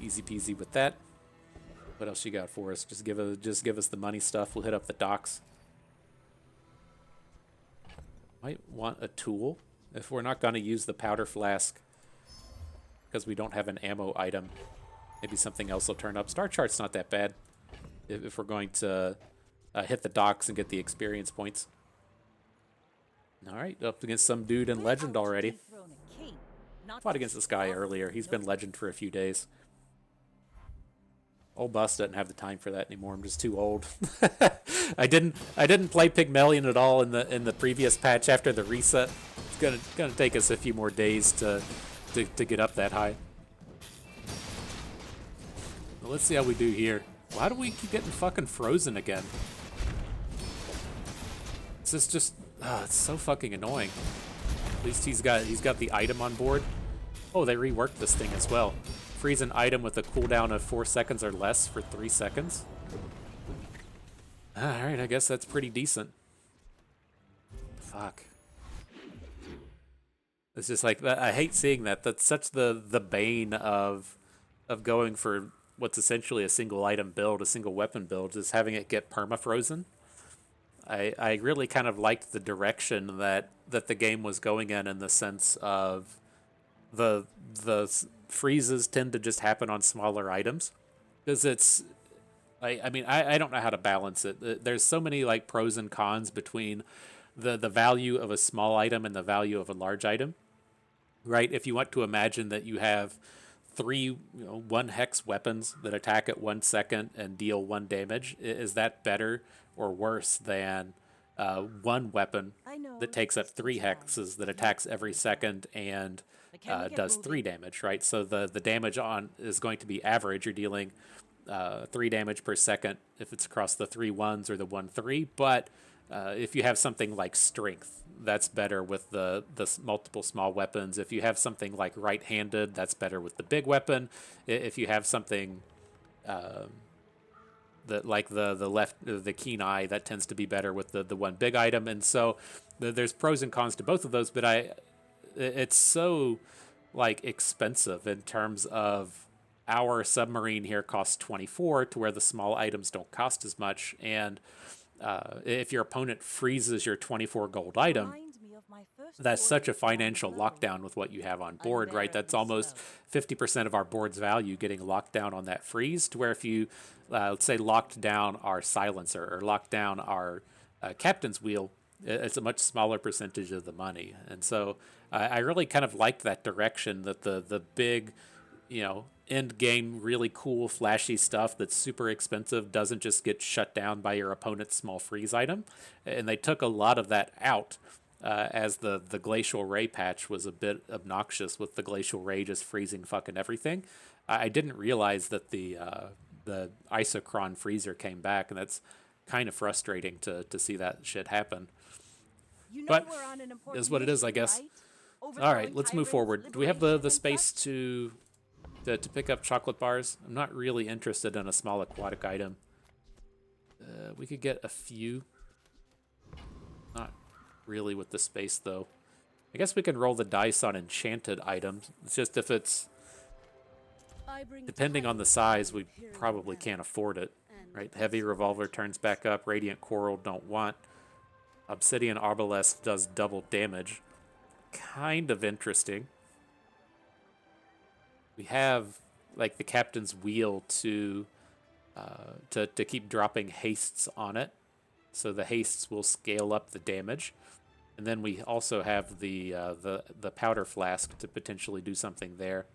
Easy peasy with that. What else you got for us? Just give us the money stuff. We'll hit up the docks. Might want a tool if we're not going to use the powder flask because we don't have an ammo item. Maybe something else will turn up. Star chart's not that bad if we're going to hit the docks and get the experience points. All right, up against some dude in Legend already. Fought against this guy earlier. He's been Legend for a few days. Old Bus doesn't have the time for that anymore. I'm just too old. I didn't play Pygmalion at all in the previous patch after the reset. It's gonna take us a few more days to get up that high. Well, let's see how we do here. Why do we keep getting fucking frozen again? This is just it's so fucking annoying. At least he's got the item on board. Oh, they reworked this thing as well. Freeze an item with a cooldown of 4 seconds or less for 3 seconds. Alright, I guess that's pretty decent. Fuck. It's just like, I hate seeing that. That's such the bane of going for what's essentially a single item build, a single weapon build, is having it get perma-frozen. I really kind of liked the direction that the game was going in the sense of the freezes tend to just happen on smaller items, because it's I mean I don't know how to balance it. There's so many like pros and cons between the value of a small item and the value of a large item, right? If you want to imagine that you have 3 1 hex weapons that attack at 1 second and deal 1 damage, is that better or worse than one weapon that takes up 3 hexes that attacks every second and does 3 damage, right? So the damage on is going to be average. You're dealing 3 damage per second if it's across the 3 1s or the 1 3. But if you have something like strength, that's better with the multiple small weapons. If you have something like right-handed, that's better with the big weapon. If you have something like the keen eye, that tends to be better with the one big item. And so there's pros and cons to both of those, but it's so like expensive in terms of our submarine here costs 24 to where the small items don't cost as much. And if your opponent freezes your 24 gold item, that's such a financial lockdown with what you have on board, right? That's almost 50% of our board's value getting locked down on that freeze, to where if you, let's say, locked down our silencer or locked down our captain's wheel, it's a much smaller percentage of the money. And so I really kind of liked that direction, that the big, end game, really cool, flashy stuff that's super expensive doesn't just get shut down by your opponent's small freeze item. And they took a lot of that out. As the Glacial Ray patch was a bit obnoxious with the Glacial Ray just freezing fucking everything. I didn't realize that the Isochron freezer came back, and that's kind of frustrating to see that shit happen. But it is what it is, I guess. All right, let's move forward. Do we have the space to pick up chocolate bars? I'm not really interested in a small aquatic item. We could get a few. Not really with the space, though. I guess we can roll the dice on enchanted items. It's just if it's... Depending on the size, we probably can't afford it. Right? Heavy Revolver turns back up. Radiant Coral don't want. Obsidian Arbalest does double damage. Kind of interesting. We have like the Captain's Wheel to keep dropping hastes on it. So the hastes will scale up the damage. And then we also have the powder flask to potentially do something there.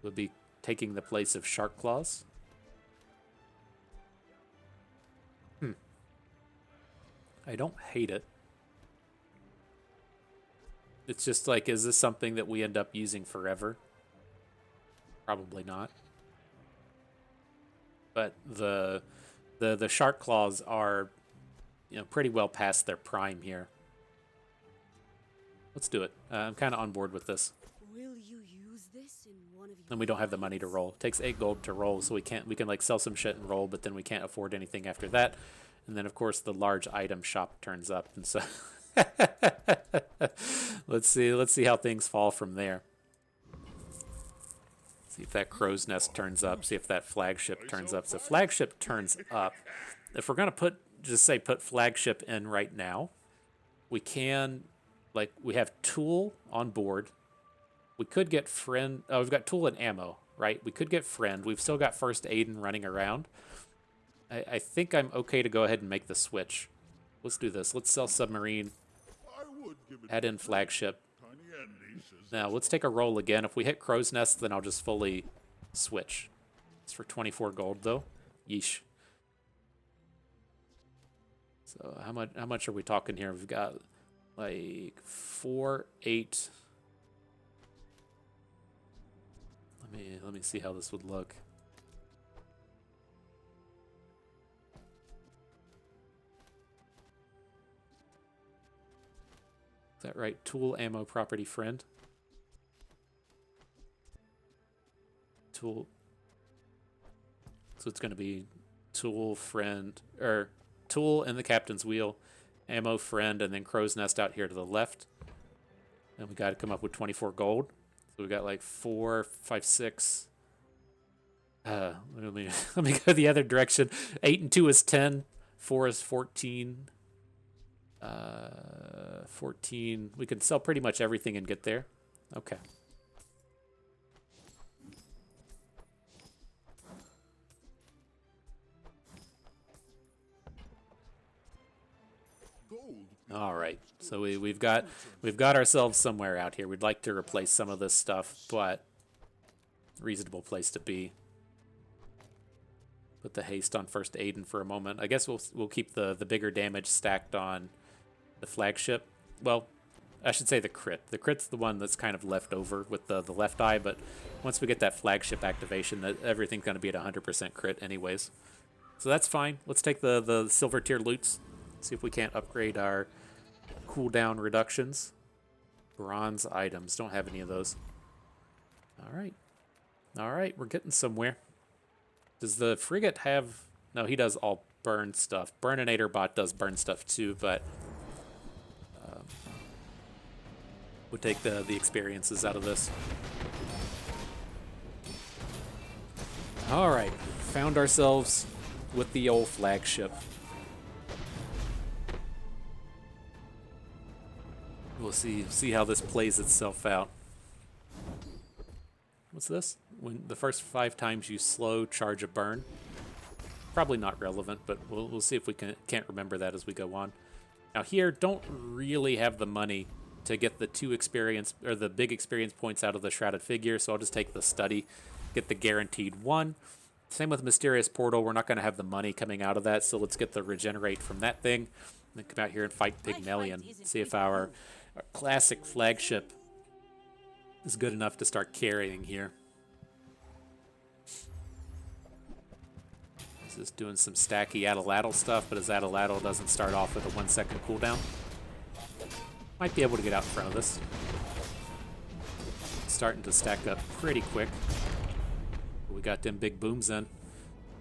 We'll be taking the place of Shark Claws. I don't hate it. It's just like, is this something that we end up using forever? Probably not. But the Shark Claws are, pretty well past their prime here. Let's do it. I'm kind of on board with this. Will you use this in one of your And we don't have the money to roll. It takes 8 gold to roll, so we can like sell some shit and roll, but then we can't afford anything after that. And then of course the large item shop turns up, and so let's see how things fall from there. See if that crow's nest turns up. See if that flagship turns up. So flagship turns up. If we're gonna put flagship in right now, we can, we have tool on board. We could get friend. Oh, we've got tool and ammo, right? We could get friend. We've still got first aid and running around. I think I'm okay to go ahead and make the switch. Let's do this. Let's sell submarine. Add in flagship. Now, let's take a roll again. If we hit Crow's Nest, then I'll just fully switch. It's for 24 gold, though. Yeesh. So how much are we talking here? We've got like 4, 8. Let me see how this would look. Is that right? Tool, ammo, property, friend. Tool. So it's going to be tool, friend, or tool and the captain's wheel, ammo, friend, and then Crow's Nest out here to the left. And we got to come up with 24 gold. So we got like 4, 5, 6. Let me go the other direction. 8 and 2 is 10. 4 is 14. 14. We can sell pretty much everything and get there. Okay. All right, so we've got ourselves somewhere out here. We'd like to replace some of this stuff, but reasonable place to be. Put the haste on first Aiden for a moment. I guess we'll keep the bigger damage stacked on the flagship. Well, I should say the crit. The crit's the one that's kind of left over with the left eye, but once we get that flagship activation, everything's going to be at 100% crit anyways. So that's fine. Let's take the silver tier loots. See if we can't upgrade our cooldown reductions. Bronze items. Don't have any of those. All right. All right, we're getting somewhere. Does the frigate have... No, he does all burn stuff. Burninator bot does burn stuff too, but... we'll take the experiences out of this. All right. Found ourselves with the old flagship. We'll see how this plays itself out. What's this? When the first 5 times you slow, charge a burn. Probably not relevant, but we'll see if we can't remember that as we go on. Now here, don't really have the money to get the 2 experience or the big experience points out of the shrouded figure, so I'll just take the study, get the guaranteed 1. Same with Mysterious Portal. We're not going to have the money coming out of that, so let's get the regenerate from that thing. And then come out here and fight Pygmalion. See if our classic flagship is good enough to start carrying here. This is doing some stacky Ataladdle stuff, but his Ataladdle doesn't start off with a 1-second cooldown. Might be able to get out in front of this. Starting to stack up pretty quick. We got them big booms in.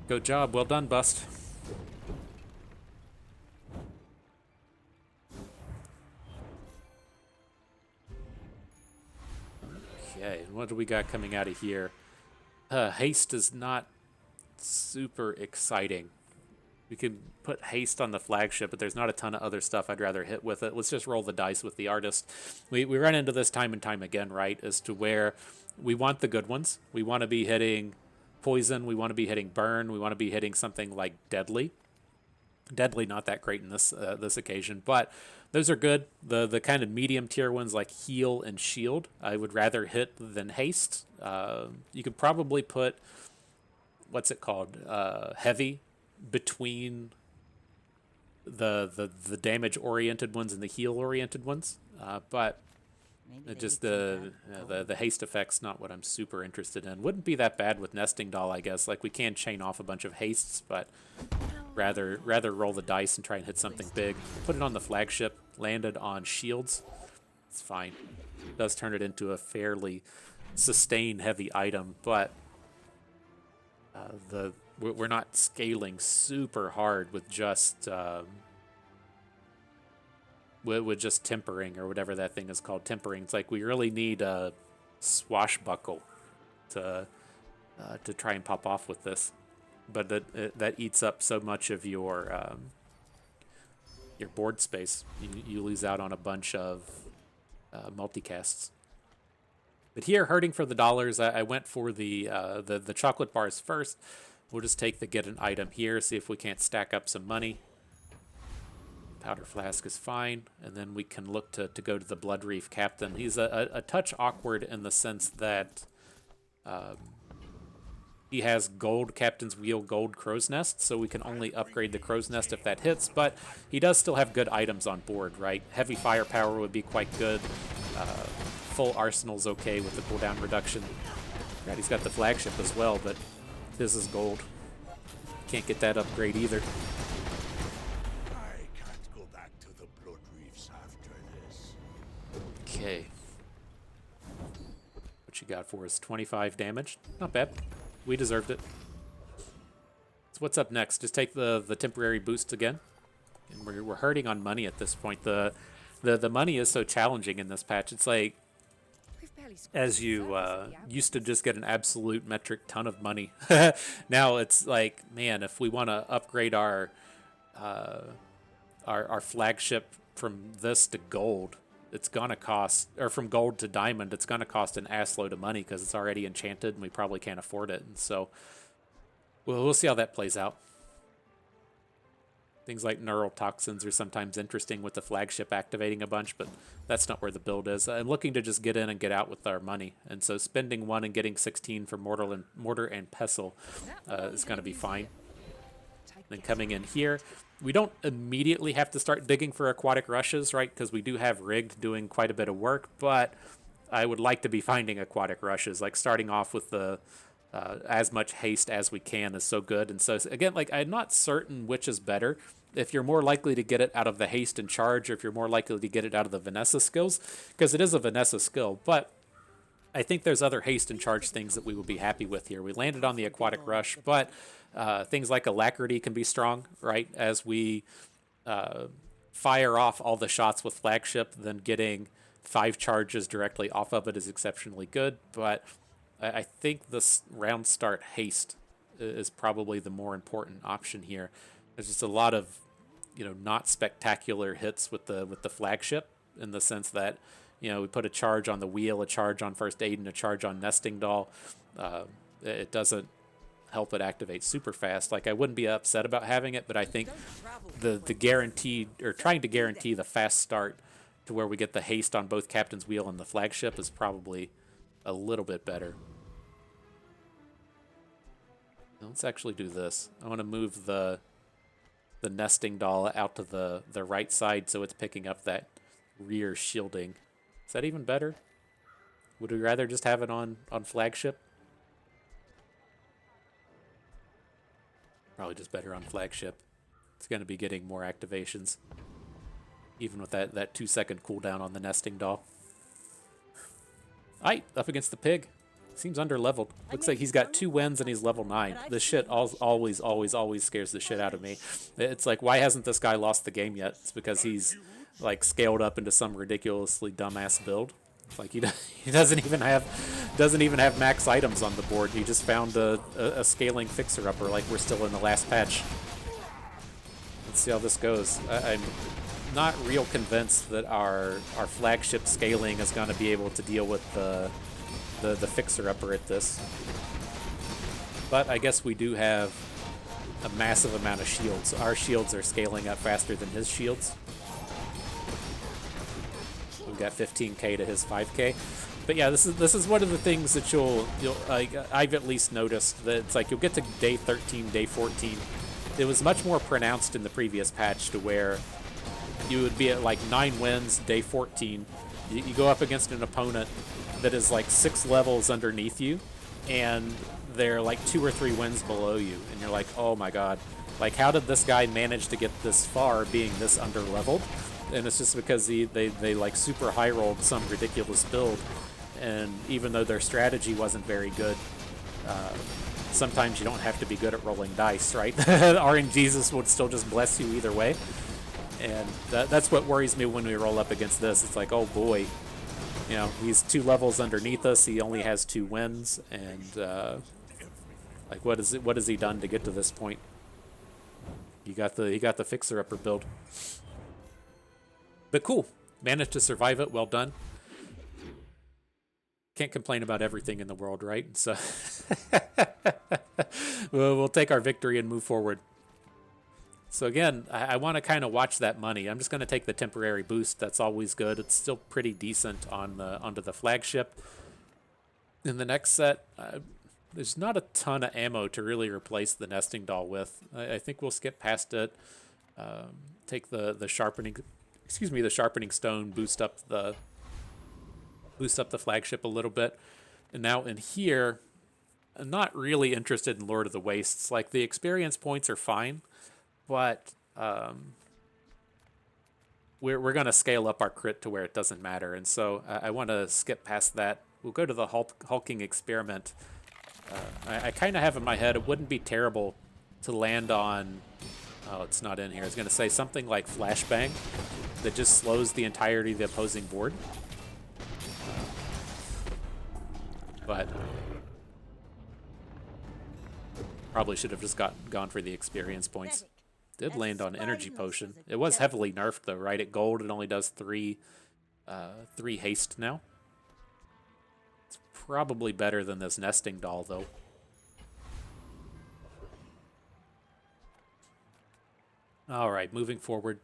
Good job. Well done, Bust. Okay, what do we got coming out of here? Haste is not super exciting. We could put haste on the flagship, but there's not a ton of other stuff I'd rather hit with it. Let's just roll the dice with the artist. We run into this time and time again, right, as to where we want the good ones. We want to be hitting poison. We want to be hitting burn. We want to be hitting something like deadly. Deadly, not that great in this occasion, but those are good. The kind of medium tier ones like heal and shield, I would rather hit than haste. You could probably put, what's it called, heavy between the damage oriented ones and the heal oriented ones, but just the haste effect's not what I'm super interested in. Wouldn't be that bad with nesting doll, I guess. Like we can chain off a bunch of hastes, but rather roll the dice and try and hit something big. Put it on the flagship, landed on shields. It's fine. It does turn it into a fairly sustain heavy item, but we're not scaling super hard with just with just tempering or whatever that thing is called. Tempering. It's like we really need a swashbuckle to try and pop off with this, but that eats up so much of your board space. You lose out on a bunch of multicasts. But here, hurting for the dollars, I went for the chocolate bars first. We'll just take the get an item here, see if we can't stack up some money. Powder flask is fine, and then we can look to go to the Blood Reef Captain. He's a touch awkward in the sense that he has gold Captain's Wheel, gold Crow's Nest, so we can only upgrade the Crow's Nest if that hits, but he does still have good items on board, right? Heavy firepower would be quite good. Full arsenal's okay with the cooldown reduction. God, he's got the flagship as well, but this is gold. Can't get that upgrade either. I can't go back to the Blood Reefs after this. Okay. What you got for us? 25 damage. Not bad. We deserved it. So what's up next? Just take the temporary boosts again. And we're hurting on money at this point. The money is so challenging in this patch. It's like, as you used to just get an absolute metric ton of money. Now it's like, man, if we want to upgrade our flagship from this to gold, it's gonna cost, or from gold to diamond, it's gonna cost an ass load of money because it's already enchanted and we probably can't afford it. And so, we'll see how that plays out. Things like neural toxins are sometimes interesting with the flagship activating a bunch, but that's not where the build is. I'm looking to just get in and get out with our money, and so spending 1 and getting 16 for mortar and pestle is going to be fine. Then coming in here, we don't immediately have to start digging for aquatic rushes, right? Because we do have rigged doing quite a bit of work, but I would like to be finding aquatic rushes. Like starting off with the as much haste as we can is so good. And so again, like I'm not certain which is better. If you're more likely to get it out of the haste and charge, or if you're more likely to get it out of the Vanessa skills, because it is a Vanessa skill, but I think there's other haste and charge things that we would be happy with here. We landed on the aquatic rush, but things like alacrity can be strong, right? As we fire off all the shots with flagship, then getting 5 charges directly off of it is exceptionally good. But I think this round start haste is probably the more important option here. There's just a lot of, not spectacular hits with the flagship, in the sense that, we put a charge on the wheel, a charge on first aid, and a charge on nesting doll. It doesn't help it activate super fast. Like, I wouldn't be upset about having it, but I think the guaranteed, or trying to guarantee the fast start to where we get the haste on both Captain's Wheel and the flagship is probably a little bit better. Let's actually do this. I want to move the nesting doll out to the right side so it's picking up that rear shielding. Is that even better? Would we rather just have it on flagship? Probably just better on flagship. It's going to be getting more activations, even with that 2-second cooldown on the nesting doll. Aight, up against the pig. Seems under-leveled. Looks like he's got 2 wins and he's level 9. This shit always scares the shit out of me. It's like, why hasn't this guy lost the game yet? It's because he's like scaled up into some ridiculously dumbass build. It's like he doesn't even have max items on the board. He just found a scaling fixer-upper like we're still in the last patch. Let's see how this goes. I'm not real convinced that our flagship scaling is going to be able to deal with the fixer-upper at this. But I guess we do have a massive amount of shields. Our shields are scaling up faster than his shields. We've got 15k to his 5k. But yeah, this is one of the things that you'll like, I've at least noticed that it's like you'll get to day 13, day 14. It was much more pronounced in the previous patch, to where you would be at like 9 wins day 14. You go up against an opponent that is like 6 levels underneath you, and they're like 2 or 3 wins below you, and you're like, oh my god, like how did this guy manage to get this far being this under-leveled? And it's just because they like super high rolled some ridiculous build, and even though their strategy wasn't very good, sometimes you don't have to be good at rolling dice, right? RNGesus would still just bless you either way, and that's what worries me when we roll up against this. It's like, oh boy, he's 2 levels underneath us. He only has 2 wins, and like what has he done to get to this point? He got the fixer-upper build. But cool, managed to survive it. Well done. Can't complain about everything in the world, right? So we'll take our victory and move forward. So again, I want to kind of watch that money. I'm just going to take the temporary boost. That's always good. It's still pretty decent on onto the flagship. In the next set, there's not a ton of ammo to really replace the nesting doll with. I think we'll skip past it. Take the sharpening, the sharpening stone. Boost up the flagship a little bit. And now in here, I'm not really interested in Lord of the Wastes. Like, the experience points are fine, but we're going to scale up our crit to where it doesn't matter. And so I want to skip past that. We'll go to the hulking experiment. I kind of have in my head it wouldn't be terrible to land on... Oh, it's not in here. I was going to say something like Flashbang that just slows the entirety of the opposing board. But probably should have just gone for the experience points. Did land on energy potion. It was heavily nerfed though, right? At gold, it only does three haste now. It's probably better than this nesting doll though. All right, moving forward,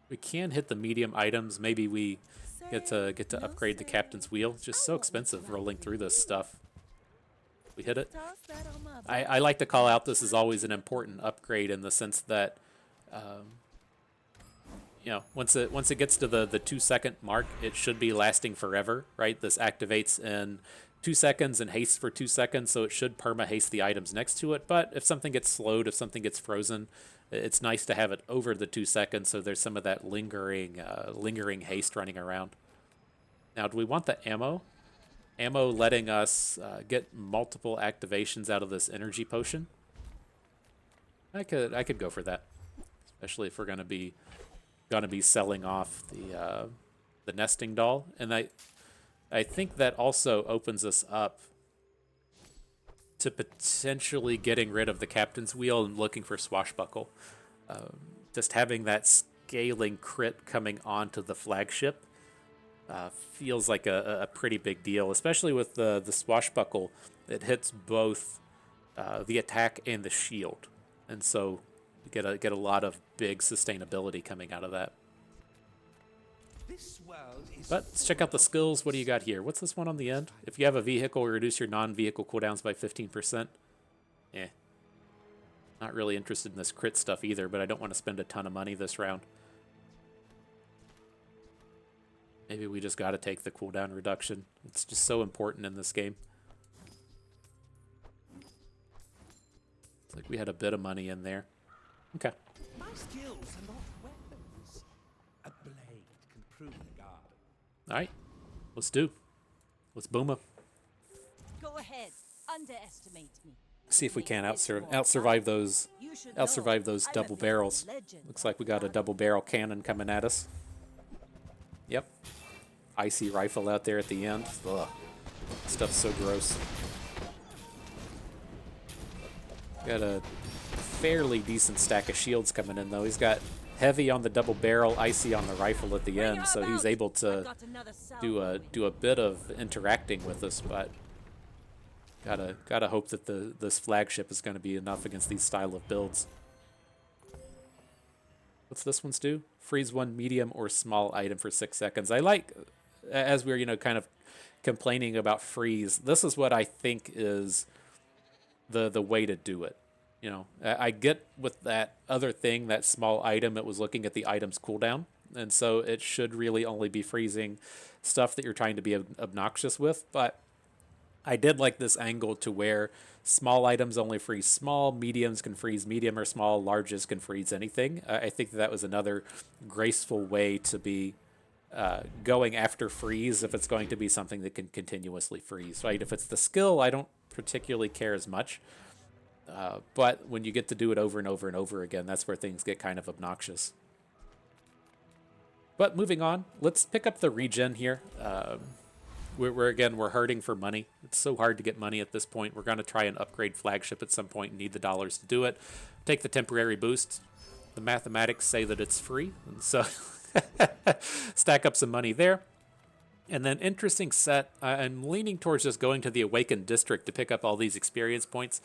we can hit the medium items. Maybe we get to upgrade the captain's wheel. It's just so expensive rolling through this stuff. We hit it. I like to call out this is always an important upgrade in the sense that, you know, once it gets to the 2-second mark, it should be lasting forever, right? This activates in 2 seconds and hastes for 2 seconds, so it should perma haste the items next to it. But if something gets slowed, if something gets frozen, it's nice to have it over the 2 seconds, so there's some of that lingering haste running around. Now, do we want the ammo? Ammo letting us get multiple activations out of this energy potion. I could go for that, especially if we're gonna be selling off the nesting doll, and I think that also opens us up to potentially getting rid of the captain's wheel and looking for swashbuckle. Just having that scaling crit coming onto the flagship feels like a pretty big deal, especially with the swashbuckle. It hits both the attack and the shield, and so you get a lot of big sustainability coming out of that. But let's check out the skills. What do you got here? What's this one on the end? If you have a vehicle, reduce your non-vehicle cooldowns by 15%. Eh. Not really interested in this crit stuff either, but I don't want to spend a ton of money this round. Maybe we just got to take the cooldown reduction. It's just so important in this game. It's like we had a bit of money in there. Okay. My skills are not weapons. A blade can prune the guard. All right. Let's boom up. Go ahead. Underestimate me. See if we can out-survive those double barrels. Looks like we got a double barrel cannon coming at us. Yep. Icy rifle out there at the end. Ugh. Stuff's so gross. Got a fairly decent stack of shields coming in though. He's got heavy on the double barrel, icy on the rifle at the end, so he's able to do a bit of interacting with us, but gotta hope that this flagship is going to be enough against these style of builds. What's this one's do? Freeze one medium or small item for 6 seconds. I like, as we were kind of complaining about freeze, this is what I think is the way to do it. I get with that other thing, that small item, it was looking at the item's cooldown, and so it should really only be freezing stuff that you're trying to be obnoxious with, but I did like this angle to where small items only freeze small, mediums can freeze medium or small, larges can freeze anything. I think that was another graceful way to be going after freeze if it's going to be something that can continuously freeze, right? If it's the skill, I don't particularly care as much. But when you get to do it over and over and over again, that's where things get kind of obnoxious. But moving on, let's pick up the regen here. We're hurting for money. It's so hard to get money at this point. We're going to try and upgrade flagship at some point and need the dollars to do it. Take the temporary boost. The mathematics say that it's free, and so stack up some money there. And then interesting set. I'm leaning towards just going to the Awakened District to pick up all these experience points.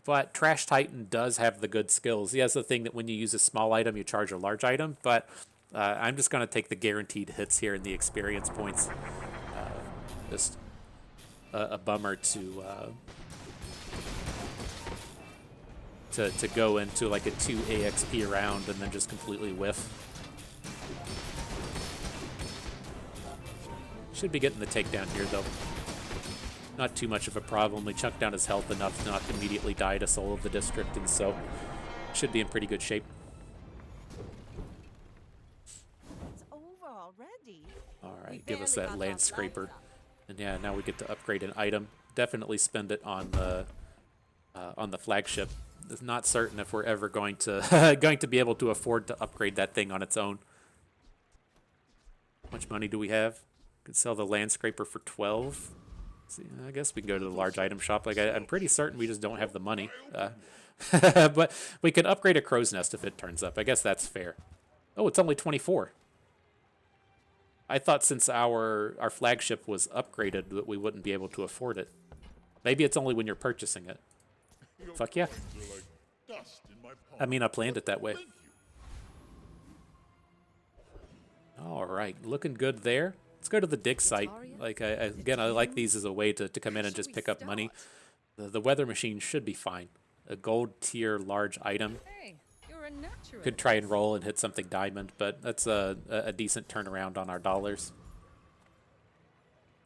but Trash Titan does have the good skills. He has the thing that when you use a small item, you charge a large item, but I'm just going to take the guaranteed hits here and the experience points. Just a bummer to go into like a 2 AXP round and then just completely whiff. Should be getting the takedown here, though. Not too much of a problem. We chunked down his health enough to not immediately die to Soul of the District, and so should be in pretty good shape. It's over already. All right, give us that land scraper. And yeah, now we get to upgrade an item. Definitely spend it on the flagship. It's not certain if we're ever going to be able to afford to upgrade that thing on its own. How much money do we have? Could sell the land scraper for 12. See, I guess we can go to the large item shop. Like I'm pretty certain we just don't have the money. But we can upgrade a crow's nest if it turns up. I guess that's fair. Oh, it's only 24. I thought since our flagship was upgraded that we wouldn't be able to afford it. Maybe it's only when you're purchasing it. Fuck yeah. I mean, I planned it that way. All right, looking good there. Let's go to the dig site. Like again, I like these as a way to come in and just pick up money. The weather machine should be fine. A gold tier large item. Could try and roll and hit something diamond, but that's a decent turnaround on our dollars.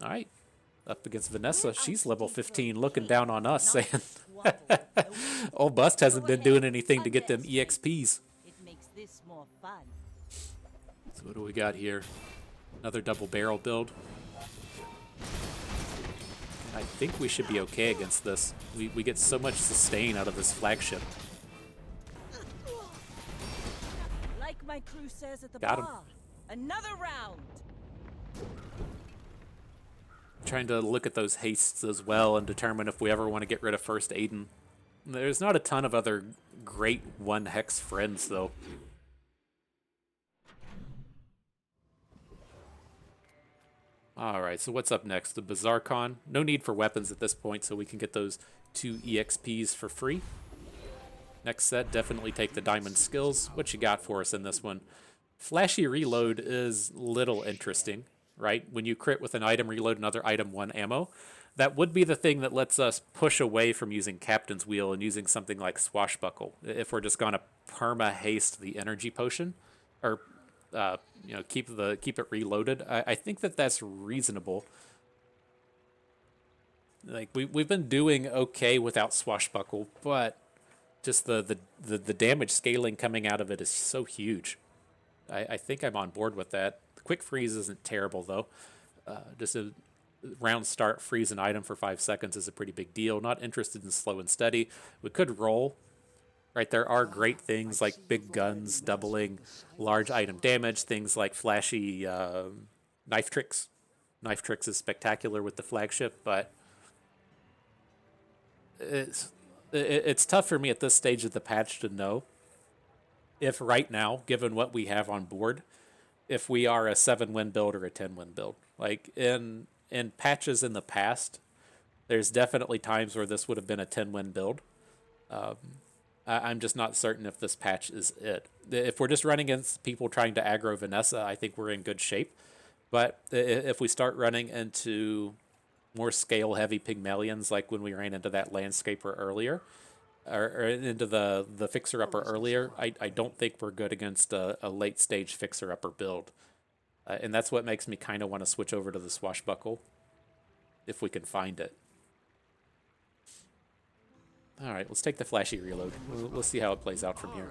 All right, up against Vanessa. She's level 15, looking down on us, saying, "Old Bust hasn't been doing anything to get them EXPs." It makes this more fun. So what do we got here? Another double barrel build. I think we should be okay against this. We get so much sustain out of this flagship. Like my crew says at the Got him. bar. Another round. Trying to look at those hastes as well and determine if we ever want to get rid of First Aiden. There's not a ton of other great one hex friends though. Alright, so what's up next? The Bazaar Con. No need for weapons at this point, so we can get those 2 EXPs for free. Next set, definitely take the diamond skills. What you got for us in this one? Flashy reload is little interesting, right? When you crit with an item, reload another item, 1 ammo. That would be the thing that lets us push away from using Captain's Wheel and using something like Swashbuckle. If we're just going to perma-haste the energy potion, or keep it reloaded. I think that's reasonable. Like we've been doing okay without Swashbuckle, but just the damage scaling coming out of it is so huge. I think I'm on board with that. The quick freeze isn't terrible though. Just a round start, freeze an item for 5 seconds is a pretty big deal. Not interested in slow and steady. We could roll. Right, there are great things like big guns doubling large item damage, things like flashy knife tricks. Knife tricks is spectacular with the flagship, but it's tough for me at this stage of the patch to know if right now, given what we have on board, if we are a 7-win build or a 10-win build. Like in patches in the past, there's definitely times where this would have been a 10-win build. I'm just not certain if this patch is it. If we're just running against people trying to aggro Vanessa, I think we're in good shape. But if we start running into more scale-heavy Pygmalions, like when we ran into that landscaper earlier, or into the fixer-upper earlier, I don't think we're good against a late-stage fixer-upper build. And that's what makes me kind of want to switch over to the Swashbuckle, if we can find it. All right, let's take the flashy reload. We'll see how it plays out from here.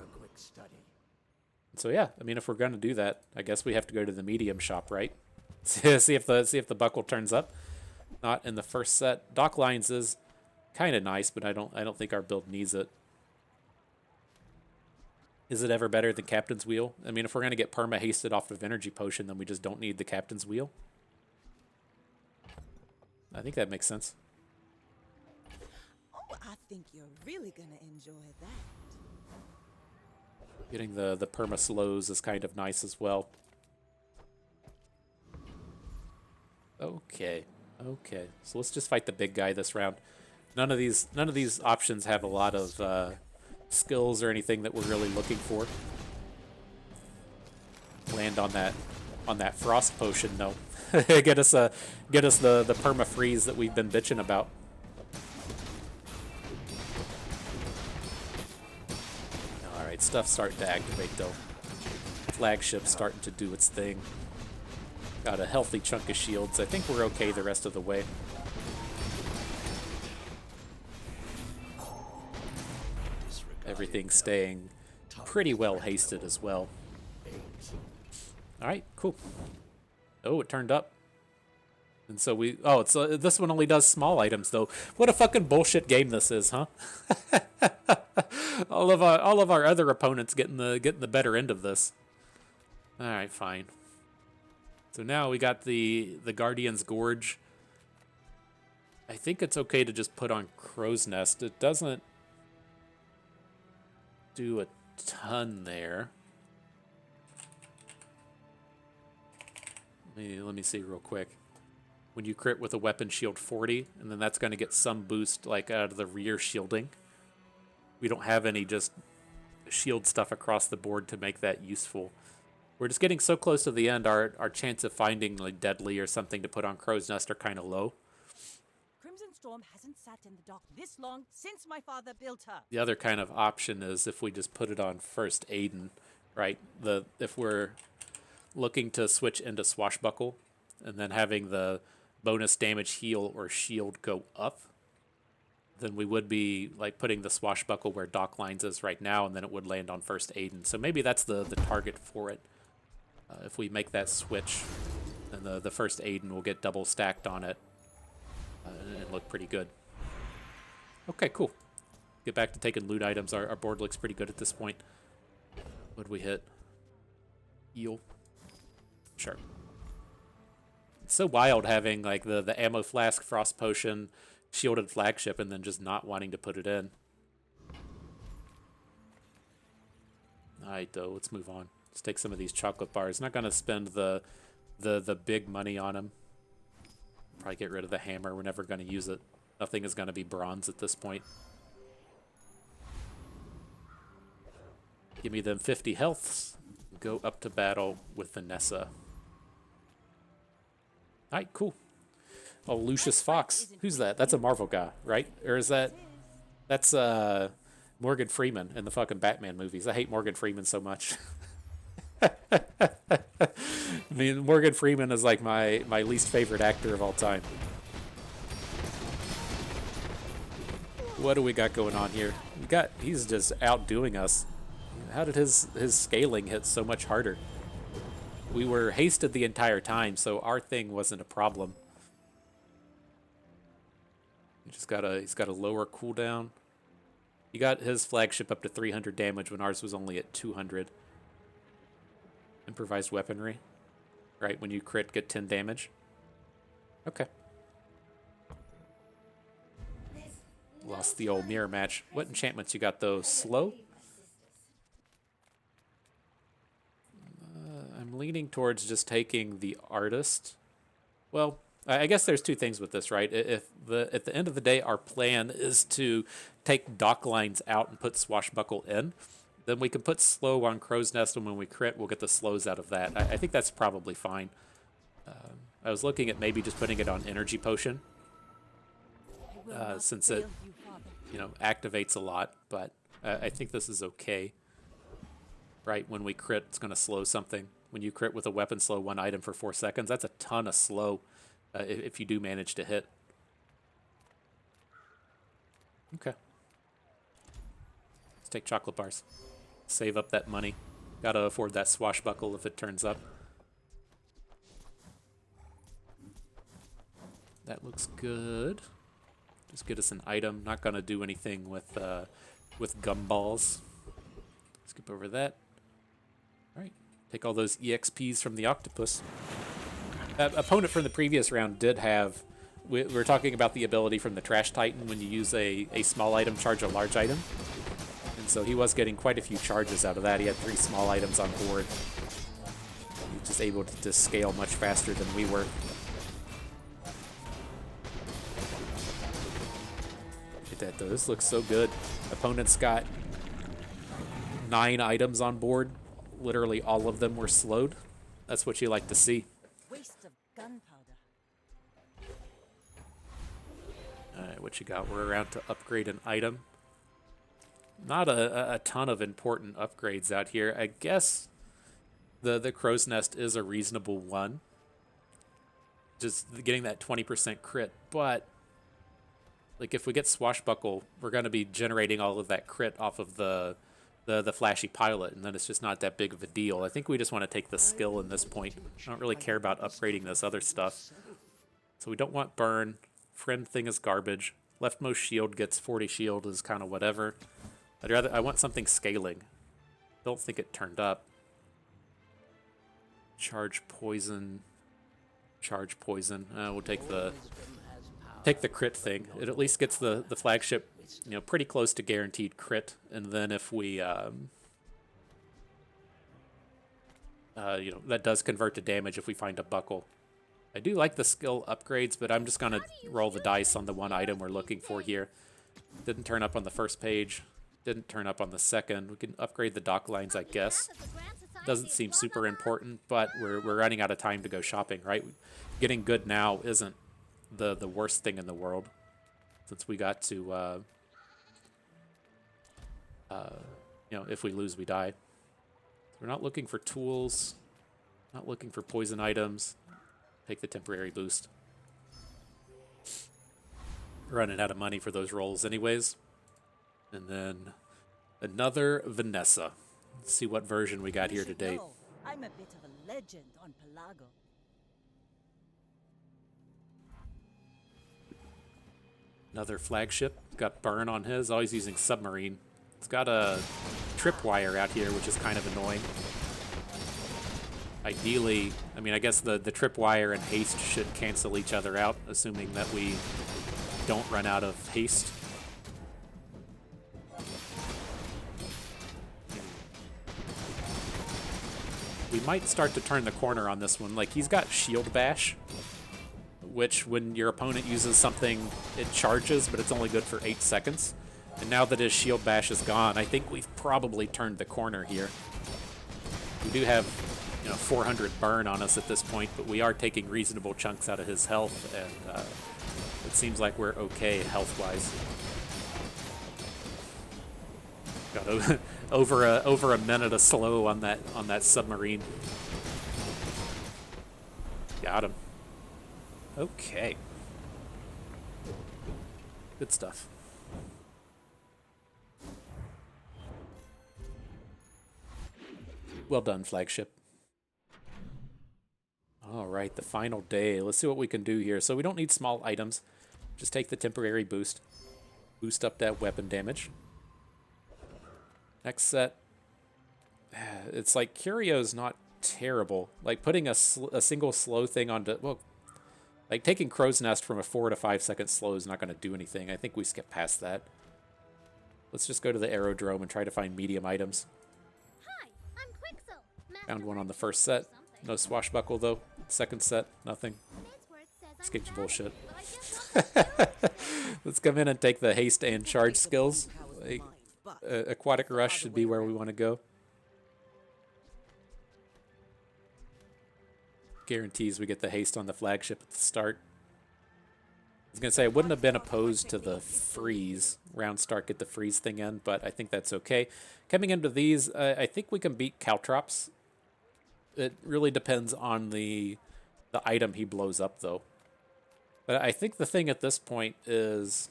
So yeah, I mean, if we're going to do that, I guess we have to go to the medium shop, right? see if the buckle turns up. Not in the first set. Dock Lines is kind of nice, but I don't think our build needs it. Is it ever better than Captain's Wheel? I mean, if we're going to get perma hasted off of Energy Potion, then we just don't need the Captain's Wheel. I think that makes sense. I think you're really gonna enjoy that. Getting the perma slows is kind of nice as well. Okay. So let's just fight the big guy this round. None of these options have a lot of skills or anything that we're really looking for. Land on that frost potion, no. get us the perma freeze that we've been bitching about. All right, stuff's starting to activate though. Flagship's starting to do its thing. Got a healthy chunk of shields. I think we're okay the rest of the way. Everything's staying pretty well hasted as well. All right, cool. Oh, it turned up. And so we... Oh, it's this one only does small items, though. What a fucking bullshit game this is, huh? all of our other opponents getting the better end of this. All right, fine. So now we got the Guardian's Gorge. I think it's okay to just put on Crow's Nest. It doesn't do a ton there. Let me see real quick. When you crit with a weapon shield 40, and then that's going to get some boost like out of the rear shielding. We don't have any just shield stuff across the board to make that useful. We're just getting so close to the end, our chance of finding like Deadly or something to put on Crow's Nest are kind of low. Crimson Storm hasn't sat in the dock this long since my father built her. The other kind of option is if we just put it on First Aiden, right? If we're looking to switch into Swashbuckle and then having the bonus damage heal or shield go up, then we would be like putting the Swashbuckle where Dock Lines is right now, and then it would land on First Aiden. So maybe that's the target for it. If we make that switch, then the First Aiden will get double stacked on it and look pretty good. Okay, cool. Get back to taking loot items. Our board looks pretty good at this point. What did we hit? Eel. Sure. It's so wild having like the ammo flask, frost potion, shielded flagship, and then just not wanting to put it in. Alright though, let's move on. Let's take some of these chocolate bars. Not gonna spend the big money on them. Probably get rid of the hammer. We're never gonna use it. Nothing is gonna be bronze at this point. Give me them 50 healths. Go up to battle with Vanessa. Alright, cool. Oh, Lucius Fox. Who's that? That's a Marvel guy, right? Or is that... That's Morgan Freeman in the fucking Batman movies. I hate Morgan Freeman so much. I mean, Morgan Freeman is like my least favorite actor of all time. What do we got going on here? He's just outdoing us. How did his scaling hit so much harder? We were hasted the entire time, so our thing wasn't a problem. He's got a lower cooldown. He got his flagship up to 300 damage when ours was only at 200. Improvised weaponry. Right, when you crit, get 10 damage. Okay. Lost the old mirror match. What enchantments you got, though? Slow? I'm leaning towards just taking the artist. Well, I guess there's two things with this, right? At the end of the day, our plan is to take Dock Lines out and put Swashbuckle in, then we can put slow on Crow's Nest, and when we crit, we'll get the slows out of that. I think that's probably fine. I was looking at maybe just putting it on Energy Potion, since it, activates a lot, but I think this is okay. Right, when we crit, it's going to slow something. When you crit with a weapon slow one item for 4 seconds, that's a ton of slow if you do manage to hit. Okay. Let's take chocolate bars. Save up that money. Gotta afford that Swashbuckle if it turns up. That looks good. Just get us an item. Not gonna do anything with gumballs. Skip over that. Alright. Take all those EXPs from the octopus. Opponent from the previous round did have... We were talking about the ability from the Trash Titan when you use a small item, charge a large item. And so he was getting quite a few charges out of that. He had 3 small items on board. He was just able to scale much faster than we were. that, though. This looks so good. Opponent's got 9 items on board. Literally all of them were slowed. That's what you like to see. Waste of gunpowder. All right, what you got? We're around to upgrade an item. Not a ton of important upgrades out here. I guess the crow's nest is a reasonable one. Just getting that 20% crit, but like if we get swashbuckle, we're going to be generating all of that crit off of the flashy pilot, and then it's just not that big of a deal. I think we just want to take the skill in this point. I don't really care about upgrading this other stuff. So we don't want burn. Friend thing is garbage. Leftmost shield gets 40 shield is kind of whatever. I want something scaling. Don't think it turned up. Charge poison. Charge poison. We'll take the crit thing. It at least gets the flagship, you know, pretty close to guaranteed crit. And then if we, you know, that does convert to damage if we find a buckle. I do like the skill upgrades, but I'm just gonna roll the dice on the one item we're looking for here. Didn't turn up on the first page. Didn't turn up on the second. We can upgrade the dock lines, I guess. Doesn't seem super important, but we're running out of time to go shopping, right? Getting good now isn't the worst thing in the world, since we got to, you know, if we lose, we die. We're not looking for tools, not looking for poison items. Take the temporary boost. Running out of money for those rolls anyways. And then another Vanessa. Let's see what version we got here today. I'm a bit of a legend on Pelago. Another flagship. Got burn on his. Always using submarine. It's got a tripwire out here, which is kind of annoying. Ideally, I mean, I guess the tripwire and haste should cancel each other out, assuming that we don't run out of haste. We might start to turn the corner on this one. Like, he's got shield bash, which when your opponent uses something, it charges, but it's only good for 8 seconds. And now that his shield bash is gone, I think we've probably turned the corner here. We do have, you know, 400 burn on us at this point, but we are taking reasonable chunks out of his health, and it seems like we're okay health-wise. Got over a minute of slow on that submarine. Got him. Okay. Good stuff. Well done, flagship. All right, the final day. Let's see what we can do here. So we don't need small items. Just take the temporary boost. Boost up that weapon damage. Next set. It's like Curio's not terrible. Like putting a single slow thing onto... Well, like taking Crow's Nest from a 4 to 5 second slow is not going to do anything. I think we skip past that. Let's just go to the aerodrome and try to find medium items. Hi, I'm Quixel. Found one on the first set. No swashbuckle though. Second set, nothing. Skipped bullshit. Let's come in and take the haste and charge skills. Like, aquatic rush should be where we want to go. Guarantees we get the haste on the flagship at the start. I was going to say I wouldn't have been opposed to the freeze. Round start, get the freeze thing in, but I think that's okay. Coming into these, I think we can beat Caltrops. It really depends on the item he blows up, though. But I think the thing at this point is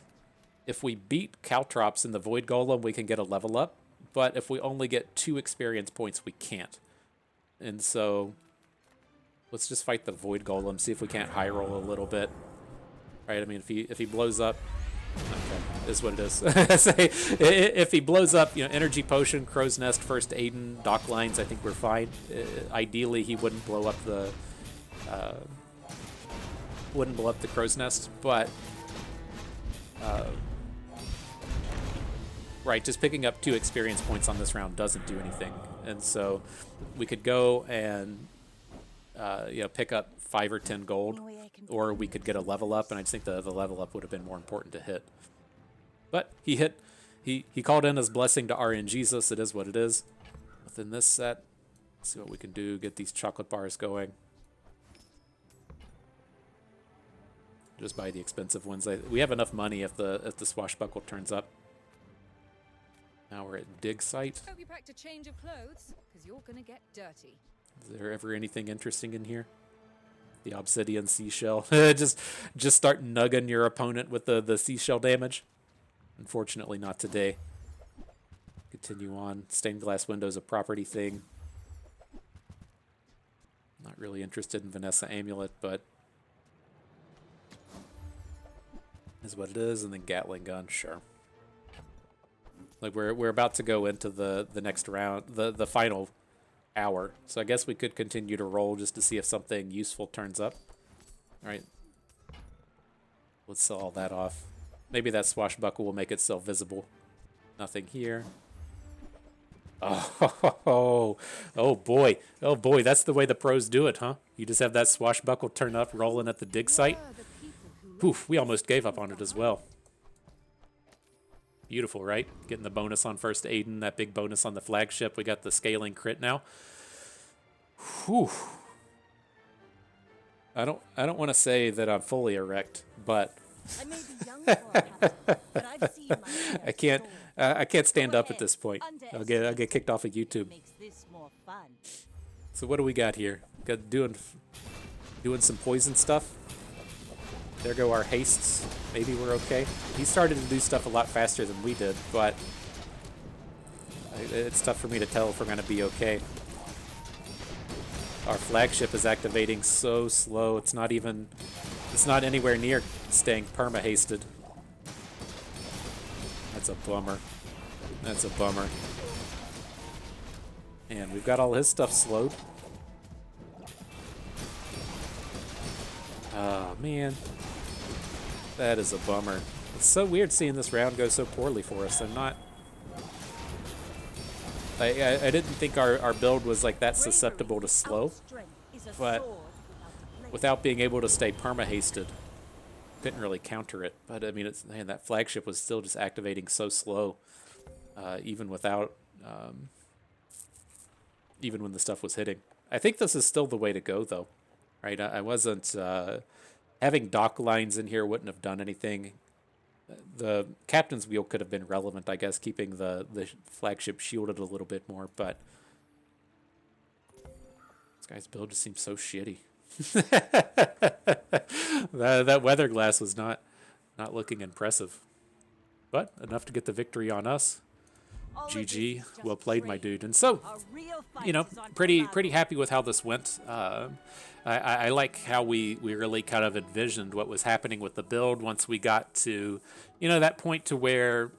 if we beat Caltrops in the Void Golem, we can get a level up. But if we only get 2 experience points, we can't. And so let's just fight the Void Golem, see if we can't high roll a little bit. Right? I mean, if he blows up, okay, is what it is. Say, if he blows up, you know, Energy Potion, Crow's Nest, First Aiden, Dock Lines, I think we're fine. Ideally, he wouldn't blow up the Crow's Nest, but right, just picking up 2 experience points on this round doesn't do anything, and so we could go and you know, pick up 5 or 10 gold, or we could get a level up, and I just think the level up would have been more important to hit. But he hit, he called in his blessing to RNGesus. It is what it is. Within this set, let's see what we can do. Get these chocolate bars going. Just buy the expensive ones. We have enough money if the swashbuckle turns up. Now we're at dig site. Hope you packed a change of clothes, because you're gonna get dirty. Is there ever anything interesting in here? The obsidian seashell. just start nugging your opponent with the seashell damage. Unfortunately, not today. Continue on. Stained glass window's a property thing. Not really interested in Vanessa amulet, but is what it is. And then Gatling gun, sure. Like we're about to go into the next round, the final hour. So I guess we could continue to roll just to see if something useful turns up. All right. Let's sell all that off. Maybe that swashbuckle will make itself visible. Nothing here. Oh boy. Oh boy, that's the way the pros do it, huh? You just have that swashbuckle turn up, rolling at the dig site. Poof, we almost gave up on it as well. Beautiful, right? Getting the bonus on first Aiden, that big bonus on the flagship. We got the scaling crit now. Whew. I don't want to say that I'm fully erect, but I may be young for a captain, but I've seen my I can't stand up at this point. I'll get kicked off of YouTube. Makes this more fun. So what do we got here? Got doing some poison stuff. There go our hastes. Maybe we're okay. He started to do stuff a lot faster than we did, but it's tough for me to tell if we're going to be okay. Our flagship is activating so slow. It's not anywhere near staying perma-hasted. That's a bummer. That's a bummer. And we've got all his stuff slowed. Oh, man. That is a bummer. It's so weird seeing this round go so poorly for us. I didn't think our build was like that susceptible to slow, but without being able to stay perma-hasted, couldn't really counter it. But I mean, man, that flagship was still just activating so slow, even without, even when the stuff was hitting. I think this is still the way to go, though, right? I wasn't having dock lines in here wouldn't have done anything. The captain's wheel could have been relevant, I guess, keeping the flagship shielded a little bit more, but this guy's build just seems so shitty. that weather glass was not looking impressive, but enough to get the victory on us. GG, well played, my dude. And so, you know, pretty happy with how this went. I like how we really kind of envisioned what was happening with the build once we got to, you know, that point to where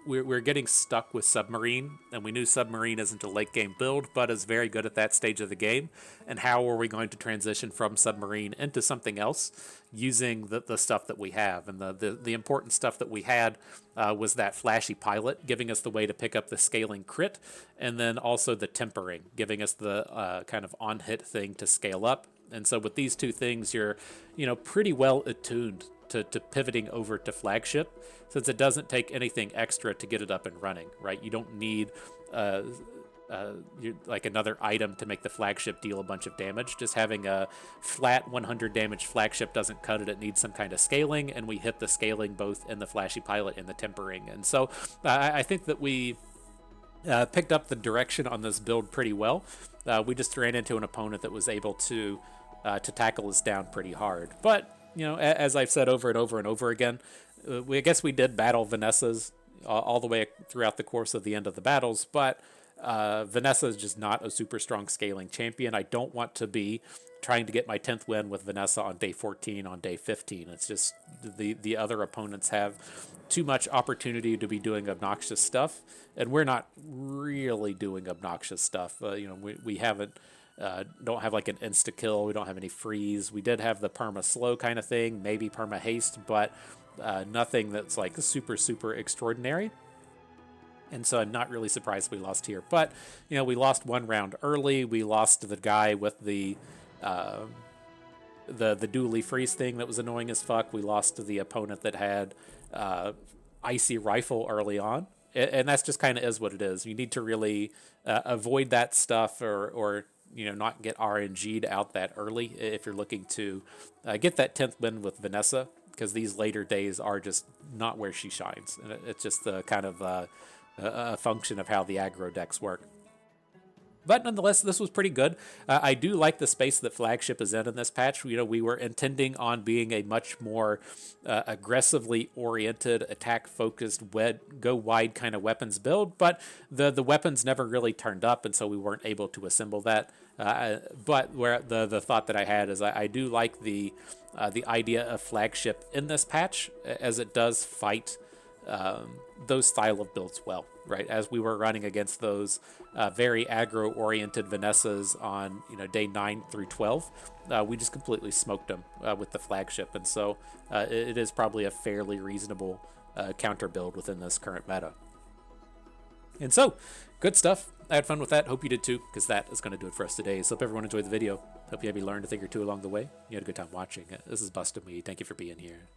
we're getting stuck with Submarine, and we knew Submarine isn't a late game build, but is very good at that stage of the game. And how are we going to transition from Submarine into something else using the stuff that we have? And the important stuff that we had was that flashy pilot, giving us the way to pick up the scaling crit, and then also the tempering, giving us the kind of on-hit thing to scale up. And so with these two things, you're, you know, pretty well attuned to pivoting over to flagship, since it doesn't take anything extra to get it up and running, right? You don't need like another item to make the flagship deal a bunch of damage. Just having a flat 100 damage flagship doesn't cut it. It needs some kind of scaling, and we hit the scaling both in the flashy pilot and the tempering. And so I think that we picked up the direction on this build pretty well. We just ran into an opponent that was able to tackle us down pretty hard. But, you know, as I've said over and over and over again, I guess we did battle Vanessa's all the way throughout the course of the end of the battles, but Vanessa is just not a super strong scaling champion. I don't want to be trying to get my 10th win with Vanessa on day 14, on day 15. It's just the other opponents have too much opportunity to be doing obnoxious stuff, and we're not really doing obnoxious stuff. You know, we haven't don't have like an insta kill. We don't have any freeze. We did have the perma slow kind of thing, maybe perma haste, but nothing that's like super extraordinary. And so I'm not really surprised we lost here. But, you know, we lost one round early. We lost the guy with the dually freeze thing that was annoying as fuck. We lost to the opponent that had icy rifle early on, and that's just kind of is what it is. You need to really avoid that stuff, or not get RNG'd out that early if you're looking to get that 10th win with Vanessa, because these later days are just not where she shines, and it's just kind of a function of how the aggro decks work. But nonetheless, this was pretty good. I do like the space that Flagship is in this patch. We were intending on being a much more aggressively oriented, attack-focused, go wide kind of weapons build, but the weapons never really turned up, and so we weren't able to assemble that. But where the thought that I had is I do like the idea of Flagship in this patch, as it does fight those style of builds well, right? As we were running against those very aggro-oriented Vanessas on day 9 through 12, we just completely smoked them with the Flagship, and so it is probably a fairly reasonable counter build within this current meta. And so, good stuff. I had fun with that. Hope you did too, because that is going to do it for us today. So hope everyone enjoyed the video. Hope you maybe learned a thing or two along the way. You had a good time watching it. This is Busted Me. Thank you for being here.